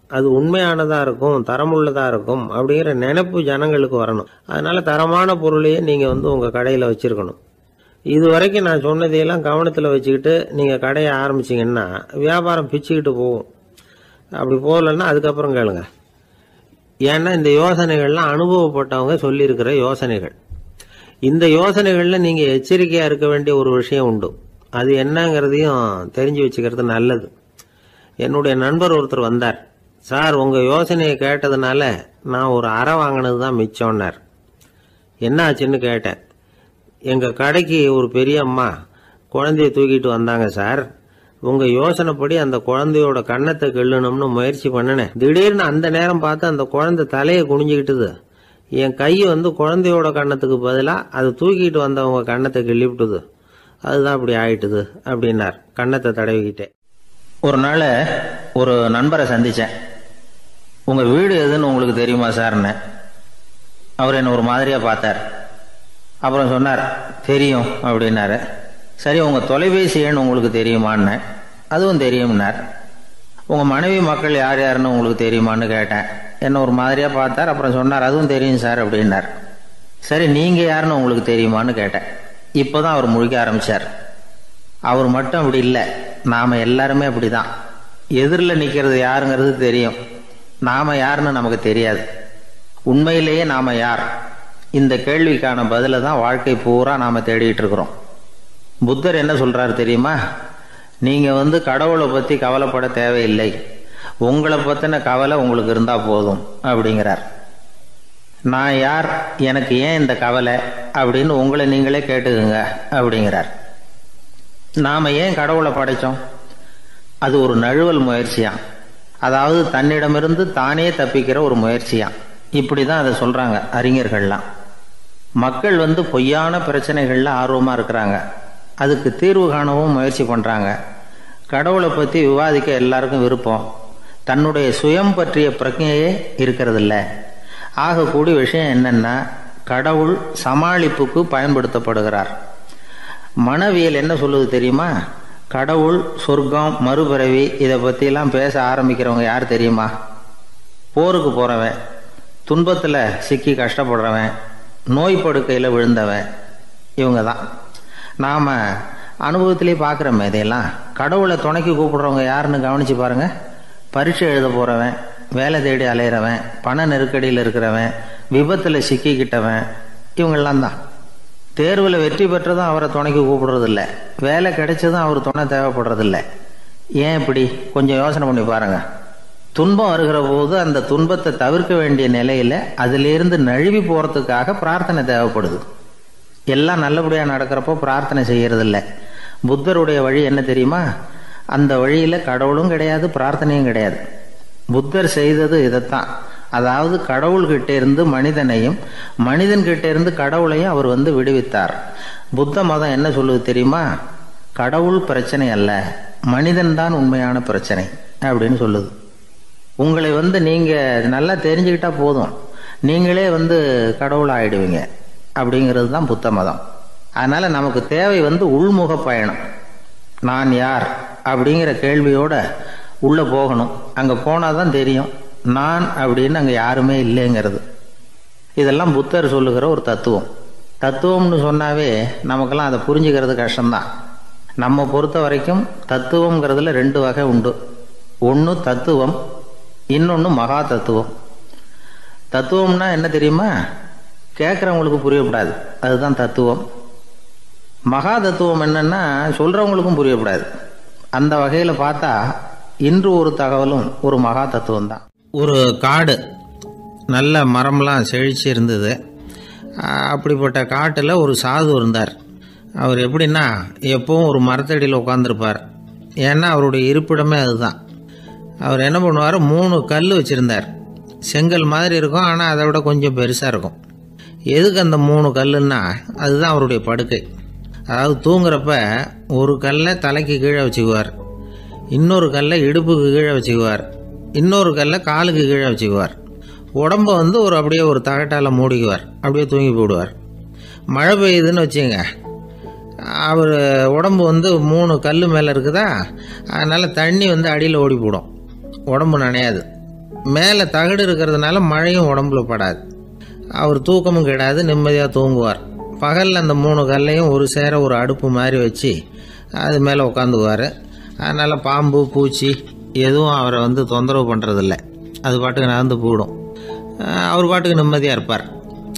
அது உண்மையானதா இருக்கும், தரமுள்ளதா இருக்கும் அப்படிங்கிற நினைப்பு ஜனங்களுக்கு வரணும். அதனால தரமான பொருளையே நீங்க உங்க கடையில வச்சிருக்கணும். இது வரைக்கும் நான் சொன்னதையெல்லாம் கவனத்துல வச்சுக்கிட்டு நீங்க கடையை ஆரம்பிச்சீங்கன்னா வியாபாரம் பிச்சுக்கிட்டு போகும். அப்படி போகலன்னா அதுக்கப்புறம் கேளுங்க. ஏன்னா இந்த யோசனைகள்லாம் அனுபவப்பட்டவங்க சொல்லியிருக்கிற யோசனைகள். இந்த யோசனைகள்ல நீங்க எச்சரிக்கையா இருக்க வேண்டிய ஒரு விஷயம் உண்டு. அது என்னங்கிறதையும் தெரிஞ்சு வச்சுக்கிறது நல்லது. என்னுடைய நண்பர் ஒருத்தர் வந்தார். சார், உங்க யோசனையை கேட்டதுனால நான் ஒரு அறை வாங்கினது தான் மிச்சம்னார். என்ன ஆச்சுன்னு கேட்டேன். எங்க கடைக்கு ஒரு பெரிய அம்மா குழந்தைய தூக்கிட்டு வந்தாங்க சார். உங்க யோசனைப்படி அந்த குழந்தையோட கன்னத்தை கிள்ளணும்னு முயற்சி பண்ணினேன். திடீர்னு அந்த நேரம் பார்த்து அந்த குழந்தை தலையை குனிஞ்சுக்கிட்டுது. என் கை குழந்தையோட கன்னத்துக்கு பதிலா அதை தூக்கிட்டு வந்தவங்க கன்னத்தை கிள்ளிவிட்டுது. அதுதான் அப்படி ஆயிட்டுது அப்படின்னார் கன்னத்தை தடவிக்கிட்டே. ஒரு நாள் ஒரு நண்பரை சந்திச்சேன். உங்க வீடு எதுன்னு உங்களுக்கு தெரியுமா சார்ன்னு. அவர் என்ன ஒரு மாதிரியா பார்த்தார். அப்புறம் சொன்னார், தெரியும் அப்படின்னாரு. சரி, உங்க தொலைபேசி எண் உங்களுக்கு தெரியுமான்னு. அதுவும் தெரியும்னார். உங்க மனைவி மக்கள் யார் யாருன்னு உங்களுக்கு தெரியுமான்னு கேட்டேன். என்ன ஒரு மாதிரியா பார்த்தார். அப்புறம் சொன்னார், அதுவும் தெரியும் சார் அப்படின்னார். சரி, நீங்க யாருன்னு உங்களுக்கு தெரியுமான்னு கேட்டேன். இப்பதான் அவர் முழிக்க ஆரம்பிச்சார். அவர் மட்டும் அப்படி இல்லை, நாம எல்லாருமே அப்படிதான். எதிரில் நிக்கிறது யாருங்கிறது தெரியும், நாம யாருன்னு நமக்கு தெரியாது. உண்மையிலேயே நாம யார்? இந்த கேள்விக்கான பதில தான் வாழ்க்கை பூரா நாம தேடிட்டு இருக்கிறோம். புத்தர் என்ன சொல்றாரு தெரியுமா? நீங்க கடவுளை பத்தி கவலைப்பட தேவையில்லை, உங்களை பத்தின கவலை உங்களுக்கு இருந்தா போதும் அப்படிங்கிறார். நான் யார், எனக்கு ஏன் இந்த கவலை அப்படின்னு உங்களை நீங்களே கேட்டுக்குங்க அப்படிங்கிறார். நாம ஏன் கடவுளை படைச்சோம்? அது ஒரு நழுவல் முயற்சியாம். அதாவது தன்னிடமிருந்து தானே தப்பிக்கிற ஒரு முயற்சியாம். இப்படிதான் அதை சொல்றாங்க அறிஞர்கள்லாம். மக்கள் பொய்யான பிரச்சனைகள்ல ஆர்வமா இருக்கிறாங்க. அதுக்கு தீர்வு காணவும் முயற்சி பண்றாங்க. கடவுளை பத்தி விவாதிக்க எல்லாருக்கும் விருப்பம். தன்னுடைய சுயம் பற்றிய பிரஜையே இருக்கிறது இல்ல. ஆகக்கூடிய விஷயம் என்னன்னா, கடவுள் சமாளிப்புக்கு பயன்படுத்தப்படுகிறார். மனவியல் என்ன சொல்லுது தெரியுமா? கடவுள், சொர்க்கம், மறுபிறவி இதை பத்தி எல்லாம் பேச ஆரம்பிக்கிறவங்க யார் தெரியுமா? போருக்கு போறவன், துன்பத்துல சிக்கி கஷ்டப்படுறவன், நோய் படுக்கையில விழுந்தவன், இவங்க தான். நாம அனுபவத்திலே பார்க்குறோமே இதையெல்லாம். கடவுளை துணைக்கு கூப்பிடுறவங்க யாருன்னு கவனிச்சு பாருங்க. பரீட்சை எழுத போறவன், வேலை தேடி அலையிறவன், பண நெருக்கடியில் இருக்கிறவன், விபத்துல சிக்கிக்கிட்டவன், இவங்கெல்லாம் தான். தேர்வில் வெற்றி பெற்றதும் அவரை துணைக்கு கூப்பிடுறது இல்லை, வேலை கிடைச்சதும் அவர் துணை தேவைப்படுறதில்லை. ஏன் இப்படி? கொஞ்சம் யோசனை பண்ணி பாருங்க. துன்பம் வருகிற போது அந்த துன்பத்தை தவிர்க்க வேண்டிய நிலையில அதிலிருந்து நழுவி போறதுக்காக பிரார்த்தனை தேவைப்படுது. எல்லாம் நல்லபடியா நடக்கிறப்போ பிரார்த்தனை செய்யறது இல்லை. புத்தருடைய வழி என்ன தெரியுமா? அந்த வழியில கடவுளும் கிடையாது, பிரார்த்தனையும் கிடையாது. புத்தர் செய்தது இதைத்தான். அதாவது கடவுள்கிட்ட இருந்து மனிதனையும், மனிதன் கிட்ட இருந்து கடவுளையும் அவர் விடுவித்தார். புத்த மதம் என்ன சொல்லுது தெரியுமா? கடவுள் பிரச்சனை அல்ல, மனிதன் தான் உண்மையான பிரச்சனை அப்படின்னு சொல்லுது. உங்களை நீங்க நல்லா தெரிஞ்சுக்கிட்டா போதும், நீங்களே கடவுள் ஆயிடுவீங்க அப்படிங்கிறது தான் புத்த மதம். அதனால நமக்கு தேவை உள்முக பயணம். நான் யார் அப்படிங்கிற கேள்வியோட உள்ள போகணும். அங்க போனாதான் தெரியும் நான் அப்படின்னு அங்க யாருமே இல்லைங்கிறது. இதெல்லாம் புத்தர் சொல்லுகிற ஒரு தத்துவம். தத்துவம்னு சொன்னாவே நமக்கெல்லாம் அதை புரிஞ்சுக்கிறது கஷ்டம்தான். நம்ம பொறுத்த வரைக்கும் தத்துவம்ங்கிறதுல 2 வகை உண்டு. ஒன்று தத்துவம், இன்னொன்று மகா தத்துவம். தத்துவம்னா என்ன தெரியுமா? கேட்குறவங்களுக்கு புரியப்படாது, அதுதான் தத்துவம். மகா தத்துவம் என்னன்னா சொல்றவங்களுக்கும் புரியப்படாது. அந்த வகையில் பார்த்தா இன்று ஒரு தகவலும் ஒரு மகா தத்துவம் தான். ஒரு காடு நல்ல மரம்லாம் செழிச்சு இருந்தது. அப்படிப்பட்ட காட்டில் ஒரு சாது இருந்தார். அவர் எப்படின்னா எப்பவும் ஒரு மரத்தடியில் உட்காந்துருப்பார். ஏன்னா அவருடைய இருப்பிடமே அதுதான். அவர் என்ன பண்ணுவார், 3 கல் வச்சுருந்தார். செங்கல் மாதிரி இருக்கும், ஆனால் அதை விட கொஞ்சம் பெருசாக இருக்கும். எதுக்கு அந்த 3 கல்லுன்னா அதுதான் அவருடைய படுக்கை. அதாவது தூங்குறப்ப ஒரு கல்லை தலைக்கு கீழே வச்சுக்குவார், இன்னொரு கல்லை இடுப்புக்கு கீழே வச்சுக்குவார், இன்னொரு கல்லை காலுக்கு கீழே வச்சுக்குவார். உடம்பை ஒரு அப்படியே ஒரு தகட்டால் மூடிக்குவார், அப்படியே தூங்கி போடுவார். மழை பெய்யுதுன்னு வச்சுங்க, அவர் உடம்பு 3 கல் மேலே இருக்குதா, அதனால் தண்ணி அடியில் ஓடி போடும், உடம்பு நனையாது. மேலே தகடு இருக்கிறதுனால மழையும் உடம்புல படாது. அவர் தூக்கமும் கிடாது, நிம்மதியாக தூங்குவார். பகலில் அந்த 3 கல்லையும் ஒரு சேர ஒரு அடுப்பு மாதிரி வச்சு அது மேலே உட்காந்துக்குவார். அதனால் பாம்பு பூச்சி எதுவும் அவரை தொந்தரவு பண்ணுறதில்ல, அது பாட்டுக்கு நடந்து போயிடும். அவர் பாட்டுக்கு நிம்மதியாக இருப்பார்.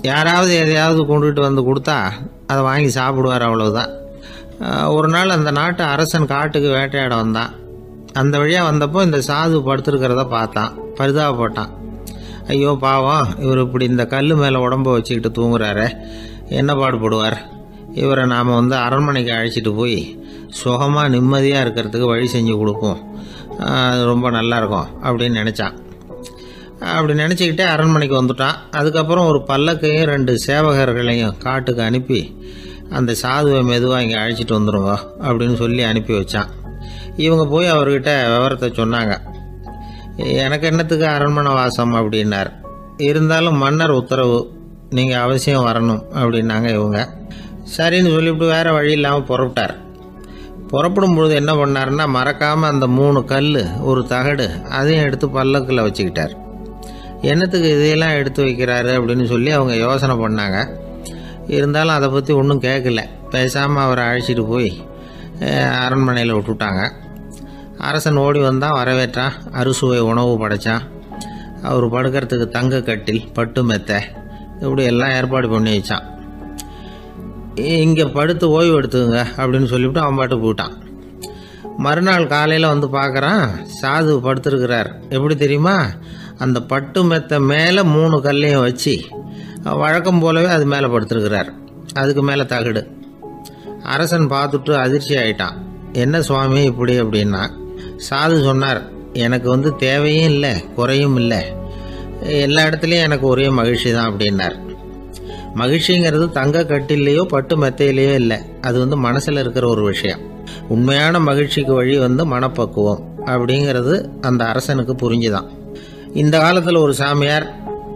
யாராவது எதையாவது கொண்டுகிட்டு கொடுத்தா அதை வாங்கி சாப்பிடுவார், அவ்வளவுதான். ஒரு நாள் அந்த நாட்டு அரசன் காட்டுக்கு வேட்டையாட வந்தான். அந்த வழியாக வந்தப்போ இந்த சாது படுத்துருக்கிறத பார்த்தான், பரிதாபப்பட்டான். ஐயோ பாவம், இவர் இப்படி இந்த கல் மேலே உடம்ப வச்சுக்கிட்டு தூங்குறாரு, என்ன பாடுபடுவார், இவரை நாம் அரண்மனைக்கு அழைச்சிட்டு போய் சுகமாக நிம்மதியாக இருக்கிறதுக்கு வழி செஞ்சு கொடுப்போம், அது ரொம்ப நல்லாயிருக்கும் அப்படின்னு நினச்சான். அப்படி நினச்சிக்கிட்டே அரண்மனைக்கு வந்துட்டான். அதுக்கப்புறம் ஒரு பல்லக்கையும் 2 சேவகர்களையும் காட்டுக்கு அனுப்பி அந்த சாதுவை மெதுவாக இங்கே அழைச்சிட்டு வந்துடுங்க அப்படின்னு சொல்லி அனுப்பி வச்சான். இவங்க போய் அவர்கிட்ட விவரத்தை சொன்னாங்க. எனக்கு என்னத்துக்கு அரண்மனை வாசம் அப்படின்னார். இருந்தாலும் மன்னர் உத்தரவு, நீங்கள் அவசியம் வரணும் அப்படின்னாங்க இவங்க. சரின்னு சொல்லிவிட்டு வேறு வழி இல்லாமல் புறப்பட்டார். புறப்படும் பொழுது என்ன பண்ணாருன்னா, மறக்காமல் அந்த 3 கல் ஒரு தகடு அதையும் எடுத்து பல்லக்கில் வச்சுக்கிட்டார். என்னத்துக்கு இதையெல்லாம் எடுத்து வைக்கிறாரு அப்படின்னு சொல்லி அவங்க யோசனை பண்ணாங்க. இருந்தாலும் அதை பற்றி ஒன்றும் கேட்கல. பேசாமல் அவரை அழைச்சிட்டு போய் அரண்மனையில் விட்டுட்டாங்க. அரசன் ஓடி வந்தான், வரவேற்றான், அறுசுவை உணவு படைத்தான். அவர் படுக்கிறதுக்கு தங்க கட்டில், பட்டு மெத்தை, இப்படி எல்லாம் ஏற்பாடு பண்ணி வச்சான். இங்கே படுத்து ஓய்வு எடுத்துங்க அப்படின்னு சொல்லிவிட்டு அவன் பாட்டு போயிட்டான். மறுநாள் காலையில் பார்க்குறான், சாது படுத்துருக்கிறார். எப்படி தெரியுமா, அந்த பட்டு மெத்தை மேலே 3 கல்லையும் வச்சு வழக்கம் போலவே அது மேலே படுத்துருக்கிறார். அதுக்கு மேலே தகடு. அரசன் பார்த்துட்டு அதிர்ச்சி ஆயிட்டான். என்ன சுவாமி இப்படி அப்படின்னா, சாது சொன்னார், எனக்கு தேவையும் இல்லை குறையும் இல்லை, எல்லா இடத்துலையும் எனக்கு ஒரே மகிழ்ச்சி தான் அப்படின்னார். மகிழ்ச்சிங்கிறது தங்க கட்டிலேயோ பட்டு மெத்தையிலேயோ இல்லை, அது மனசில் இருக்கிற ஒரு விஷயம். உண்மையான மகிழ்ச்சிக்கு வழி மனப்பக்குவம் அப்படிங்கிறது அந்த அரசனுக்கு புரிஞ்சுதான். இந்த காலத்தில் ஒரு சாமியார்,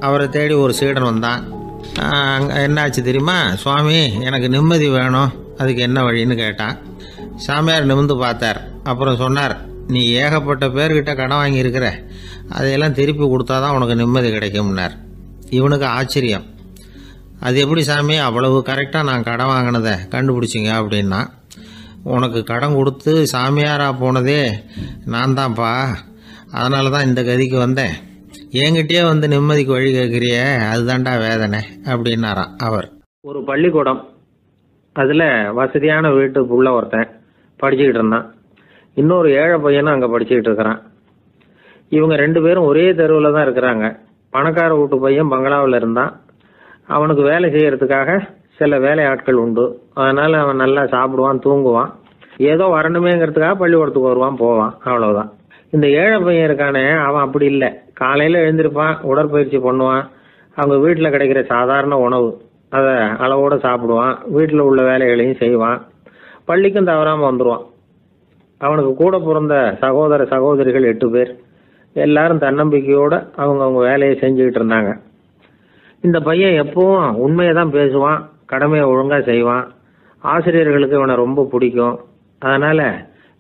அவரை தேடி ஒரு சீடன் வந்தான். என்னாச்சு தெரியுமா, சுவாமி எனக்கு நிம்மதி வேணும், அதுக்கு என்ன வழின்னு கேட்டான். சாமியார் நிமிர்ந்து பார்த்தார். அப்புறம் சொன்னார், நீ ஏகப்பட்ட பேர்கிட்ட கடன் வாங்கியிருக்கிற, அதையெல்லாம் திருப்பி கொடுத்தாதான் உனக்கு நிம்மதி கிடைக்கும்னார். இவனுக்கு ஆச்சரியம். அது எப்படி சாமி அவ்வளவு கரெக்டாக நான் கடன் வாங்கினதை கண்டுபிடிச்சிங்க அப்படின்னா, உனக்கு கடன் கொடுத்து சாமியாராக போனதே நான் தான்ப்பா, அதனால தான் இந்த கதிக்கு வந்தேன். என்கிட்டயே நிம்மதிக்கு வழி கேட்குறியே, அதுதான்டா வேதனை அப்படின்னாராம் அவர். ஒரு பள்ளிக்கூடம், அதில் வசதியான வீட்டுக்குள்ள ஒருத்தன் படிச்சுக்கிட்டு இருந்தான். இன்னொரு ஏழை பையனும் அங்கே படிச்சுக்கிட்டு இருக்கிறான். இவங்க 2 பேரும் ஒரே தெருவில் தான் இருக்கிறாங்க. பணக்கார வீட்டு பையன் பங்களாவில் இருந்தான். அவனுக்கு வேலை செய்யறதுக்காக சில வேலையாட்கள் உண்டு. அதனால் அவன் நல்லா சாப்பிடுவான், தூங்குவான், ஏதோ வரணுமேங்கிறதுக்காக பள்ளிக்கூடத்துக்கு வருவான், போவான், அவ்வளவுதான். இந்த ஏழை பையன் இருக்கானே, அவன் அப்படி இல்லை. காலையில் எழுந்திருப்பான், உடற்பயிற்சி பண்ணுவான், அவங்க வீட்டில் கிடைக்கிற சாதாரண உணவு அதை அளவோடு சாப்பிடுவான், வீட்டில் உள்ள வேலைகளையும் செய்வான், பள்ளிக்கும் தவறாமல் வந்துடுவான். அவனுக்கு கூட பிறந்த சகோதர சகோதரிகள் 8 பேர். எல்லாரும் தன்னம்பிக்கையோடு அவங்க வேலையை செஞ்சுக்கிட்டு இருந்தாங்க. இந்த பையன் எப்பவும் உண்மையை தான் பேசுவான், கடமையை ஒழுங்காக செய்வான். ஆசிரியர்களுக்கு இவனை ரொம்ப பிடிக்கும். அதனால்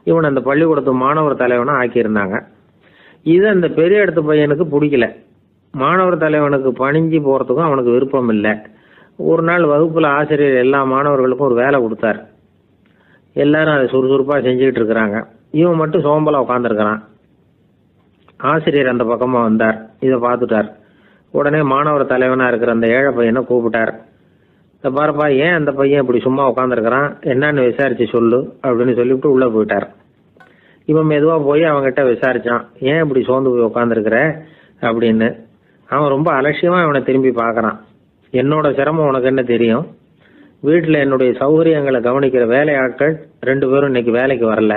இவனை அந்த பள்ளிக்கூடத்து மாணவர் தலைவனாக ஆக்கியிருந்தாங்க. இது அந்த பெரிய இடத்து பையனுக்கு பிடிக்கல. மாணவர் தலைவனுக்கு பணிஞ்சு போகிறதுக்கும் அவனுக்கு விருப்பம் இல்லை. ஒரு நாள் வகுப்பில் ஆசிரியர் எல்லா மாணவர்களுக்கும் ஒரு வேலை கொடுத்தார். எல்லாரும் அதை சுறுசுறுப்பாக செஞ்சுக்கிட்டு இருக்கிறாங்க. இவன் மட்டும் சோம்பலாக உட்காந்துருக்கிறான். ஆசிரியர் அந்த பக்கமாக வந்தார், இதை பார்த்துட்டார். உடனே மாணவர் தலைவனாக இருக்கிற அந்த ஏழை பையனை கூப்பிட்டார். இந்த பாருப்பா, ஏன் அந்த பையன் இப்படி சும்மா உட்காந்துருக்கிறான், என்னன்னு விசாரிச்சு சொல்லு அப்படின்னு சொல்லிவிட்டு உள்ளே போயிட்டார். இவன் மெதுவாக போய் அவங்ககிட்ட விசாரிச்சான், ஏன் இப்படி சோர்ந்து போய் உட்காந்துருக்கிற அப்படின்னு. அவன் ரொம்ப அலட்சியமாக இவனை திரும்பி பார்க்குறான். என்னோட சிரமம் உனக்கு என்ன தெரியும், வீட்டில் என்னுடைய சௌகரியங்களை கவனிக்கிற வேலையாட்கள் 2 பேரும் இன்னைக்கு வேலைக்கு வரல,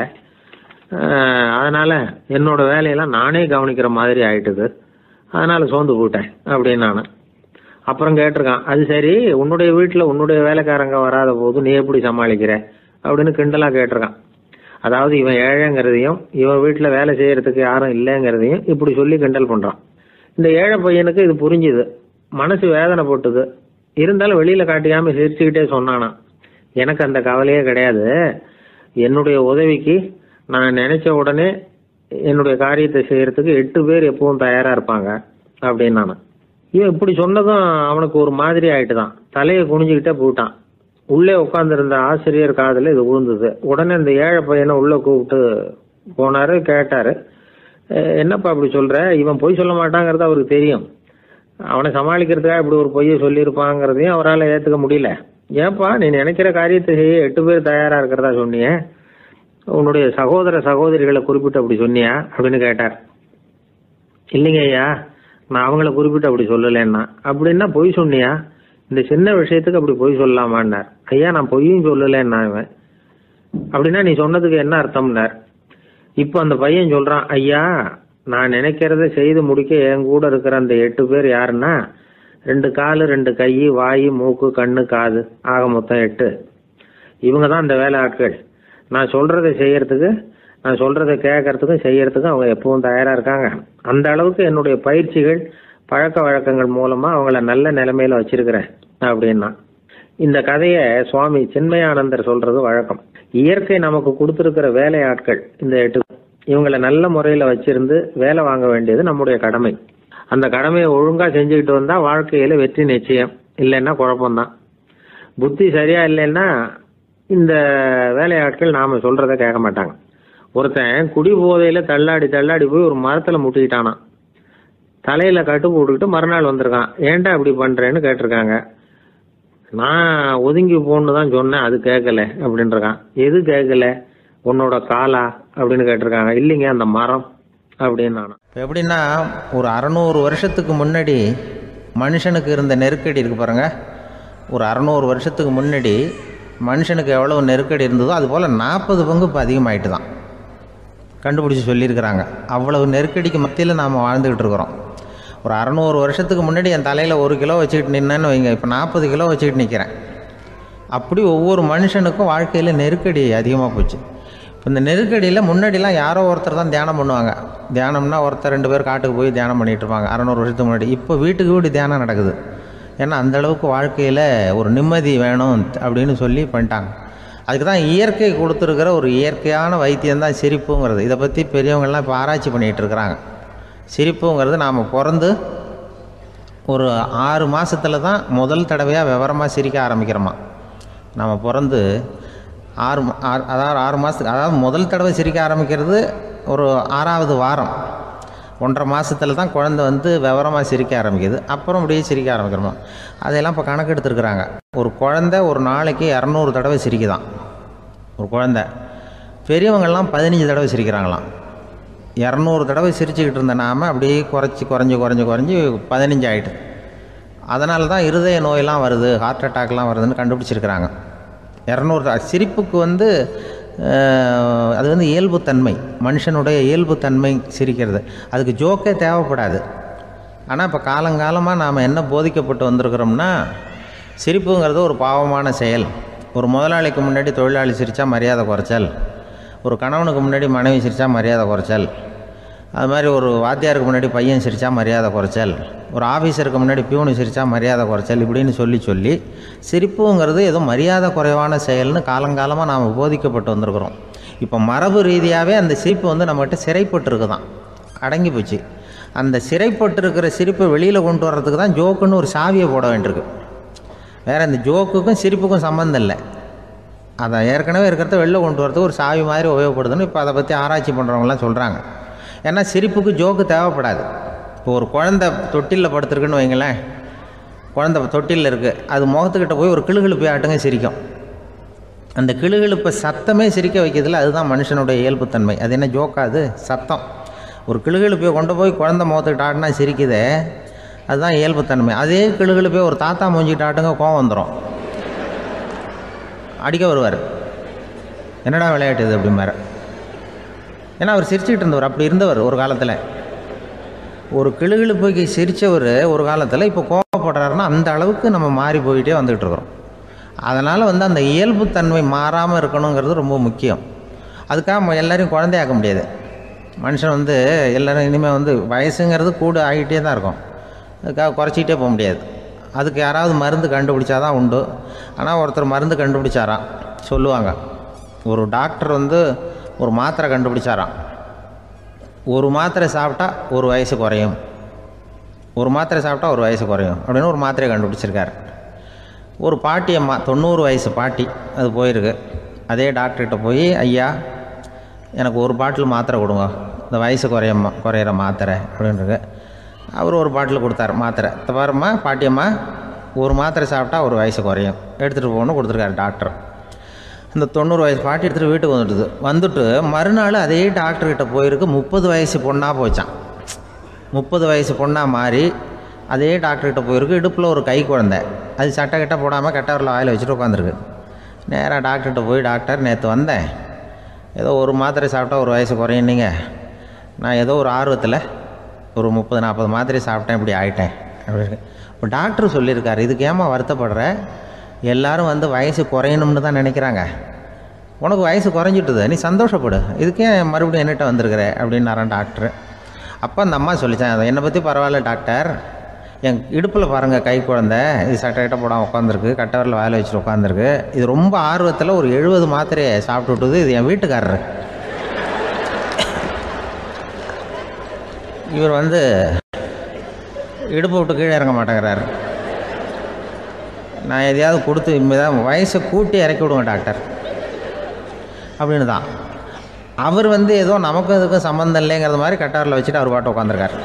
அதனால் என்னோட வேலையெல்லாம் நானே கவனிக்கிற மாதிரி ஆயிட்டுது, அதனால் சோர்ந்து போயிட்டேன் அப்படின்னு நான். அப்புறம் கேட்டிருக்கான், அது சரி உன்னுடைய வீட்டில் உன்னுடைய வேலைக்காரங்க வராத போது நீ எப்படி சமாளிக்கிற அப்படின்னு கிண்டலாக கேட்டிருக்கான். அதாவது இவன் ஏழைங்கிறதையும் இவன் வீட்டில் வேலை செய்யறதுக்கு யாரும் இல்லைங்கிறதையும் இப்படி சொல்லி கிண்டல் பண்ணுறான். இந்த ஏழை பையனுக்கு இது புரிஞ்சுது, மனசு வேதனை போட்டுது. இருந்தாலும் வெளியில் காட்டியாமல் சிரிச்சுக்கிட்டே சொன்னானா, எனக்கு அந்த கவலையே கிடையாது, என்னுடைய உதவிக்கு நான் நினைச்ச உடனே என்னுடைய காரியத்தை செய்யறதுக்கு 8 பேர் எப்பவும் தயாராக இருப்பாங்க அப்படின்னு நான். இவன் இப்படி சொன்னதும் அவனுக்கு ஒரு மாதிரி ஆயிட்டு தான், தலையை குனிஞ்சுக்கிட்டே போயிட்டான். உள்ளே உட்காந்துருந்த ஆசிரியர் காதில் இது விழுந்தது. உடனே இந்த ஏழை பையனை உள்ளே கூப்பிட்டு போனாரு, கேட்டாரு, என்னப்பா அப்படி சொல்ற, இவன் பொய் சொல்ல மாட்டாங்கிறது அவருக்கு தெரியும், அவனை சமாளிக்கிறதுக்காக இப்படி ஒரு பொய்யை சொல்லியிருப்பாங்கிறதையும் அவரால் ஏற்றுக்க முடியல. ஏன்பா நீ நினைக்கிற காரியத்தை செய்ய 8 பேர் தயாராக இருக்கிறதா சொன்னிய, உன்னுடைய சகோதர சகோதரிகளை குறிப்பிட்டு அப்படி சொன்னியா அப்படின்னு கேட்டார். இல்லைங்க ஐயா, நான் அவங்கள குறிப்பிட்டு அப்படி சொல்லலைன்னா. அப்படின்னா பொய் சொன்னியா, இந்த சின்ன விஷயத்துக்கு அப்படி பொய் சொல்லலாமான்னார். ஐயா நான் பொய்யும் சொல்லலைன்னா. இவன் அப்படின்னா நீ சொன்னதுக்கு என்ன அர்த்தம்னார். இப்போ அந்த பையன் சொல்றான், ஐயா நான் நினைக்கிறத செய்து முடிக்க என் கூட இருக்கிற அந்த 8 பேர் யாருன்னா 2 காலு 2 கை வாய் மூக்கு கண்ணு காது ஆக மொத்தம் 8. இவங்க தான் இந்த வேலை ஆட்கள். நான் சொல்றதை செய்யறதுக்கு, நான் சொல்றதை கேட்கறதுக்கும் செய்யறதுக்கும் அவங்க எப்பவும் தயாரா இருக்காங்க. அந்த அளவுக்கு என்னுடைய பயிற்சிகள் பழக்க வழக்கங்கள் மூலமா அவங்கள நல்ல நிலைமையில வச்சிருக்கிறேன் அப்படின்னா. இந்த கதையை சுவாமி சின்மயானந்தர் சொல்றது வழக்கம். இயற்கை நமக்கு கொடுத்திருக்கிற வேலையாட்கள் இந்த 8, இவங்களை நல்ல முறையில வச்சிருந்து வேலை வாங்க வேண்டியது நம்முடைய கடமை. அந்த கடமையை ஒழுங்கா செஞ்சுக்கிட்டு வந்தா வாழ்க்கையில வெற்றி நிச்சயம், இல்லைன்னா குழப்பம்தான். புத்தி சரியா இல்லைன்னா இந்த வேலையாட்கள் நாம சொல்றதை கேட்க மாட்டாங்க. ஒருத்தன் குடி போதையில தள்ளாடி தள்ளாடி போய் ஒரு மரத்துல முட்டிக்கிட்டானான். தலையில கட்டு போட்டுக்கிட்டு மறுநாள் வந்திருக்கான். ஏன்டா இப்படி பண்றேன்னு கேட்டிருக்காங்க. நான் ஒதுங்கி போன்னு தான் சொன்னேன், அது கேட்கல அப்படின்றான். எது கேட்கல, உன்னோட காலா அப்படின்னு கேட்டிருக்காங்க. இல்லைங்க அந்த மரம் அப்படின்னு. நான் எப்படின்னா ஒரு 600 வருஷத்துக்கு முன்னாடி மனுஷனுக்கு இருந்த நெருக்கடி இருக்கு பாருங்க. ஒரு 600 வருஷத்துக்கு முன்னாடி மனுஷனுக்கு எவ்வளவு நெருக்கடி இருந்ததோ அது போல் 40 பங்கு இப்போ அதிகமாகிட்டு தான் கண்டுபிடிச்சி சொல்லியிருக்கிறாங்க. அவ்வளவு நெருக்கடிக்கு மத்தியில் நாம் வாழ்ந்துக்கிட்டு இருக்கிறோம். ஒரு 600 வருஷத்துக்கு முன்னாடி என் தலையில் 1 கிலோ வச்சுக்கிட்டு நின்னேன்னு வைங்க, இப்போ 40 கிலோ வச்சுக்கிட்டு நிற்கிறேன். அப்படி ஒவ்வொரு மனுஷனுக்கும் வாழ்க்கையில் நெருக்கடி அதிகமாக போச்சு. இப்போ இந்த நெருக்கடியில் முன்னாடிலாம் யாரோ ஒருத்தர் தான் தியானம் பண்ணுவாங்க. தியானம்னா ஒருத்தர் 2 பேர் காட்டுக்கு போய் தியானம் பண்ணிகிட்டு இருப்பாங்க 600 வருஷத்துக்கு முன்னாடி. இப்போ வீட்டுக்கு வீடு தியானம் நடக்குது. ஏன்னா அந்தளவுக்கு வாழ்க்கையில் ஒரு நிம்மதி வேணும் அப்படின்னு சொல்லி பண்ணிட்டாங்க. அதுக்கு தான் இயற்கை கொடுத்துருக்கிற ஒரு இயற்கையான வைத்தியம்தான் சிரிப்புங்கிறது. இதை பற்றி பெரியவங்கள்லாம் இப்போ ஆராய்ச்சி பண்ணிகிட்டு இருக்கிறாங்க. சிரிப்புங்கிறது நாம் பிறந்து ஒரு 6 மாதத்தில் தான் முதல் தடவையாக விவரமாக சிரிக்க ஆரம்பிக்கிறோமா. நம்ம பிறந்து 6 மாதத்துக்கு, அதாவது முதல் தடவை சிரிக்க ஆரம்பிக்கிறது ஒரு 6ஆவது வாரம், 1.5 மாதத்தில் தான் குழந்தை வந்து விவரமாக சிரிக்க ஆரம்பிக்குது. அப்புறம் அப்படியே சிரிக்க ஆரம்பிக்கிறோமா. அதையெல்லாம் இப்போ கணக்கு எடுத்துருக்குறாங்க. ஒரு குழந்தை ஒரு நாளைக்கு 200 தடவை சிரிக்குதான் ஒரு குழந்தை. பெரியவங்கள்லாம் 15 தடவை சிரிக்கிறாங்களாம். 200 தடவை சிரிச்சுக்கிட்டு இருந்த நாம் அப்படியே குறைஞ்சி 15 ஆகிட்டு. அதனால தான் இருதய நோயெல்லாம் வருது, ஹார்ட் அட்டாக்லாம் வருதுன்னு கண்டுபிடிச்சிருக்கிறாங்க. 200 சிரிப்புக்கு வந்து அது வந்து இயல்புத்தன்மை, மனுஷனுடைய இயல்புத்தன்மை சிரிக்கிறது. அதுக்கு ஜோக்கே தேவைப்படாது. ஆனால் இப்போ காலங்காலமாக நாம் என்ன போதிக்கப்பட்டு வந்திருக்கிறோம்னா, சிரிப்புங்கிறது ஒரு பாவமான செயல். ஒரு முதலாளிக்கு முன்னாடி தொழிலாளி சிரித்தா மரியாதை குறைச்சல், ஒரு கணவனுக்கு முன்னாடி மனைவி சிரித்தா மரியாதை குறைச்சல், அது மாதிரி ஒரு வாத்தியாருக்கு முன்னாடி பையன் சிரித்தா மரியாதை குறைச்சல், ஒரு ஆஃபீஸருக்கு முன்னாடி பியூனு சிரித்தா மரியாதை குறைச்சல், இப்படின்னு சொல்லி சிரிப்புங்கிறது ஏதோ மரியாதை குறைவான செயல்னு காலங்காலமாக நாம் போதிக்கப்பட்டு வந்திருக்கிறோம். இப்போ மரபு ரீதியாகவே அந்த சிரிப்பு வந்து நம்மகிட்ட சிறைப்பட்டு தான், அடங்கி போச்சு. அந்த சிறைப்பட்டிருக்கிற சிரிப்பை வெளியில் கொண்டு வர்றதுக்கு தான் ஜோக்குன்னு ஒரு சாவியை போட வேண்டியிருக்கு. வேறு இந்த ஜோக்குக்கும் சிரிப்புக்கும் சம்மந்தம் இல்லை. அதை ஏற்கனவே இருக்கிறத வெளில கொண்டு வரதுக்கு ஒரு சாவி மாதிரி உபயோகப்படுதுன்னு இப்போ அதை பற்றி ஆராய்ச்சி பண்ணுறவங்களாம் சொல்கிறாங்க. ஏன்னா சிரிப்புக்கு ஜோக்கு தேவைப்படாது. இப்போ ஒரு குழந்தை தொட்டிலில் படுத்துருக்குன்னு வைங்களேன், குழந்தை தொட்டிலில் இருக்குது, அது முகத்துக்கிட்ட போய் ஒரு கிளுகிழுப்பை ஆட்டுங்க சிரிக்கும். அந்த கிளுகிழுப்பை சத்தமே சிரிக்க வைக்கிறதுல அதுதான் மனுஷனுடைய இயல்புத்தன்மை. அது என்ன ஜோக்கா? அது சத்தம். ஒரு கிளுகிழுப்பையை கொண்டு போய் குழந்தை முகத்துக்கிட்ட ஆட்டினா சிரிக்குதே, அதுதான் இயல்புத்தன்மை. அதே கிளுகிழுப்பையை ஒரு தாத்தா மூஞ்சிக்கிட்ட ஆட்டுங்க, கோவம் வந்துடும், அடிக்க வருவார். என்னடா விளையாட்டு இது அப்படிம்பார். ஏன்னா அவர் சிரிச்சுக்கிட்டு இருந்தவர், அப்படி இருந்தவர் ஒரு காலத்தில். ஒரு கிளுகிழுப்பைக்கு சிரித்தவர் ஒரு காலத்தில் இப்போ கோவப்படுறாருன்னா அந்த அளவுக்கு நம்ம மாறி போயிட்டே வந்துக்கிட்டு இருக்கிறோம். அதனால் அந்த இயல்புத்தன்மை மாறாமல் இருக்கணுங்கிறது ரொம்ப முக்கியம். அதுக்காக எல்லோரையும் குழந்தையாக்க முடியாது. மனுஷன் எல்லோரும் இனிமேல் வயசுங்கிறது கூட ஆகிட்டே தான் இருக்கும். அதுக்காக குறைச்சிக்கிட்டே போக முடியாது. அதுக்கு யாராவது மருந்து கண்டுபிடிச்சாதான் உண்டு. ஆனால் ஒருத்தர் மருந்து கண்டுபிடிச்சாராம், சொல்லுவாங்க. ஒரு டாக்டர் ஒரு மாத்திரை கண்டுபிடிச்சாராம். ஒரு மாத்திரை சாப்பிட்டா ஒரு வயசு குறையும், ஒரு மாத்திரை சாப்பிட்டா ஒரு வயசு குறையும் அப்படின்னு ஒரு மாத்திரையை கண்டுபிடிச்சிருக்காரு. ஒரு பாட்டி அம்மா, 90 வயசு பாட்டி, அது போயிருக்கு. அதே டாக்டர்கிட்ட போய், ஐயா எனக்கு ஒரு பாட்டில் மாத்திரை கொடுங்க, இந்த வயசு குறையிற மாத்திரை அப்படின்றது. அவர் ஒரு பாட்டில் கொடுத்தாரு மாத்திரை. பாரும்மா பாட்டியம்மா, ஒரு மாத்திரை சாப்பிட்டா ஒரு வயசு குறையும், எடுத்துகிட்டு போகணும்னு கொடுத்துருக்காரு டாக்டர். இந்த 90 வயசு பாட்டி எடுத்துகிட்டு வீட்டுக்கு வந்துட்டு மறுநாள் அதே டாக்டர்கிட்ட போயிருக்கு. 30 வயசு பொண்ணாக போச்சான். 30 வயசு பொண்ணாக மாறி அதே டாக்டர்கிட்ட போயிருக்கு. இடுப்பில் ஒரு கை குழந்தை, அது சட்டை கிட்ட போடாமல் கட்டவரில் வாயில் வச்சுட்டு உட்காந்துருக்கு. நேராக டாக்டர்கிட்ட போய், டாக்டர் நேற்று வந்தேன், ஏதோ ஒரு மாத்திரை சாப்பிட்டா ஒரு வயசு குறையினீங்க, நான் ஏதோ ஒரு ஆர்வத்தில் ஒரு 30-40 மாத்திரை சாப்பிட்டேன், இப்படி ஆகிட்டேன் அப்படின்னு. இப்போ டாக்டர் சொல்லியிருக்காரு, இதுக்கு ஏமா வருத்தப்படுற, எல்லோரும் வயசு குறையணும்னு தான் நினைக்கிறாங்க, உனக்கு வயசு குறைஞ்சிட்டுது, நீ சந்தோஷப்படு, இதுக்கே மறுபடியும் என்னட்ட வந்திருக்கிற அப்படின்னாரான் டாக்டர். அப்போ அந்த அம்மா சொல்லித்தேன், அதை என்னை பற்றி பரவாயில்ல டாக்டர், என் இடுப்பில் பாருங்கள் கை குழந்தை, இது சட்டை கிட்ட போடாமல் உட்காந்துருக்கு, கட்டவரில் வாயில் வச்சுட்டு உட்காந்துருக்கு, இது ரொம்ப ஆர்வத்தில் ஒரு 70 மாத்திரையை சாப்பிட்டு விட்டுது, இது என் வீட்டுக்காரரு. இவர் இடுப்பை விட்டு கீழே இறங்க மாட்டேங்கிறாரு. நான் எதையாவது கொடுத்து இனிமேதான் வயசை கூட்டி இறக்கி விடுவேன் டாக்டர் அப்படின்னு தான். அவர் ஏதோ நமக்கு இதுக்கும் சம்மந்தம் இல்லைங்கிறது மாதிரி கட்டாரில் வச்சுட்டு அவர் பாட்டு உட்காந்துருக்கார்.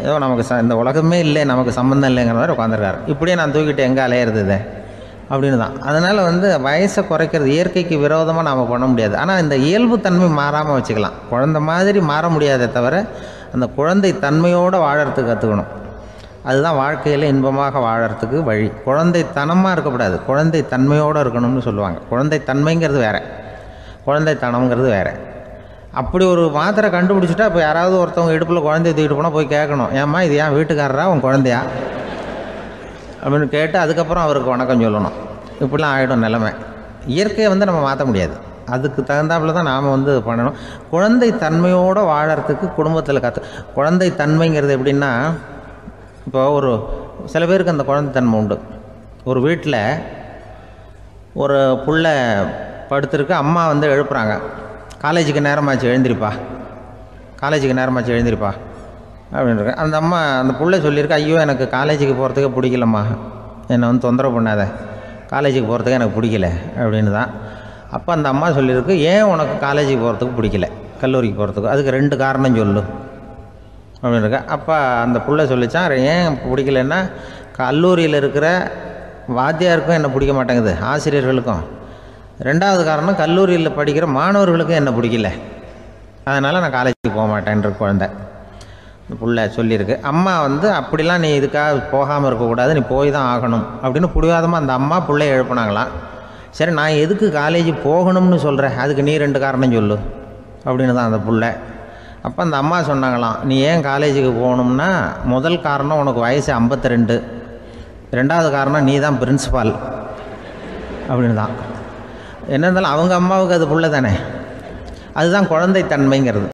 ஏதோ நமக்கு இந்த உலகமே இல்லை, நமக்கு சம்மந்தம் இல்லைங்கிற மாதிரி உட்காந்துருக்கார். இப்படியே நான் தூக்கிட்டு எங்கே அலையிறது அப்படின்னு தான். அதனால் வயசை குறைக்கிறது இயற்கைக்கு விரோதமாக நாம் பண்ண முடியாது. ஆனால் இந்த இயல்புத்தன்மை மாறாமல் வச்சுக்கலாம். குழந்தை மாதிரி மாற முடியாதே தவிர அந்த குழந்தை தன்மையோடு வாழறதுக்கு கற்றுக்கணும். அதுதான் வாழ்க்கையில் இன்பமாக வாழறதுக்கு வழி. குழந்தைத்தனமாக இருக்கக்கூடாது, குழந்தை தன்மையோடு இருக்கணும்னு சொல்லுவாங்க. குழந்தை தன்மைங்கிறது வேறு, குழந்தைத்தனம்ங்கிறது வேறு. அப்படி ஒரு மாத்திரை கண்டுபிடிச்சிட்டா இப்போ யாராவது ஒருத்தவங்க இடுப்பில் குழந்தைய தூக்கிட்டு போனால் போய் கேட்கணும், ஏம்மா இது ஏன் வீட்டுக்காரரா உன் குழந்தையா அப்படின்னு கேட்டு அதுக்கப்புறம் அவருக்கு வணக்கம் சொல்லணும். இப்படிலாம் ஆகிடும் நிலைமை. இயற்கையை நம்ம மாற்ற முடியாது, அதுக்கு தகுந்தாப்புல தான் நாம் பண்ணணும். குழந்தை தன்மையோடு வாழறதுக்கு குடும்பத்தில் குழந்தை தன்மைங்கிறது எப்படின்னா, இப்போ ஒரு சில பேருக்கு அந்த குழந்தைத்தன்மை உண்டு. ஒரு வீட்டில் ஒரு புள்ள படுத்துருக்கு, அம்மா எழுப்புறாங்க, காலேஜுக்கு நேரமாச்சு எழுந்திரிப்பா, காலேஜுக்கு நேரமாச்சு எழுந்திரிப்பா அப்படின்ட்டு. அந்த அம்மா அந்த புள்ள சொல்லியிருக்கு, ஐயோ எனக்கு காலேஜுக்கு போகிறதுக்கே பிடிக்கலம்மா, என்னை தொந்தரவு பண்ணாத, காலேஜுக்கு போகிறதுக்கு எனக்கு பிடிக்கல அப்படின்னு தான். அப்போ அந்த அம்மா சொல்லியிருக்கு, ஏன் உனக்கு காலேஜுக்கு போகிறதுக்கு பிடிக்கல, கல்லூரிக்கு போகிறதுக்கு, அதுக்கு 2 காரணம் சொல்லு அப்படின்னு இருக்கா. அப்போ அந்த புள்ள சொல்லிச்சான், ஏன் பிடிக்கலன்னா, கல்லூரியில் இருக்கிற வாத்தியாருக்கும் என்னை பிடிக்க மாட்டேங்குது, ஆசிரியர்களுக்கும். 2வது காரணம், கல்லூரியில் படிக்கிற மாணவர்களுக்கும் என்னை பிடிக்கல, அதனால் நான் காலேஜுக்கு போக மாட்டேன்ற குழந்தை புள்ள சொல்லியிருக்கு. அம்மா அப்படிலாம் நீ இதுக்காக போகாமல் இருக்கக்கூடாது, நீ போய் தான் ஆகணும் அப்படின்னு பிடிவாதமாக அந்த அம்மா பிள்ளைய எழுப்புனாங்களாம். சரி நான் எதுக்கு காலேஜ் போகணும்னு சொல்கிறேன், அதுக்கு நீ 2 காரணம் சொல்லு அப்படின்னு தான் அந்த புள்ள. அப்போ அந்த அம்மா சொன்னாங்களாம், நீ ஏன் காலேஜுக்கு போகணும்னா, முதல் காரணம் உனக்கு வயசு 52, 2வது காரணம் நீ தான் பிரின்சிபால் அப்படின்னு தான். என்ன இருந்தாலும் அவங்க அம்மாவுக்கு அது புள்ள தானே, அதுதான் குழந்தை தன்மைங்கிறது.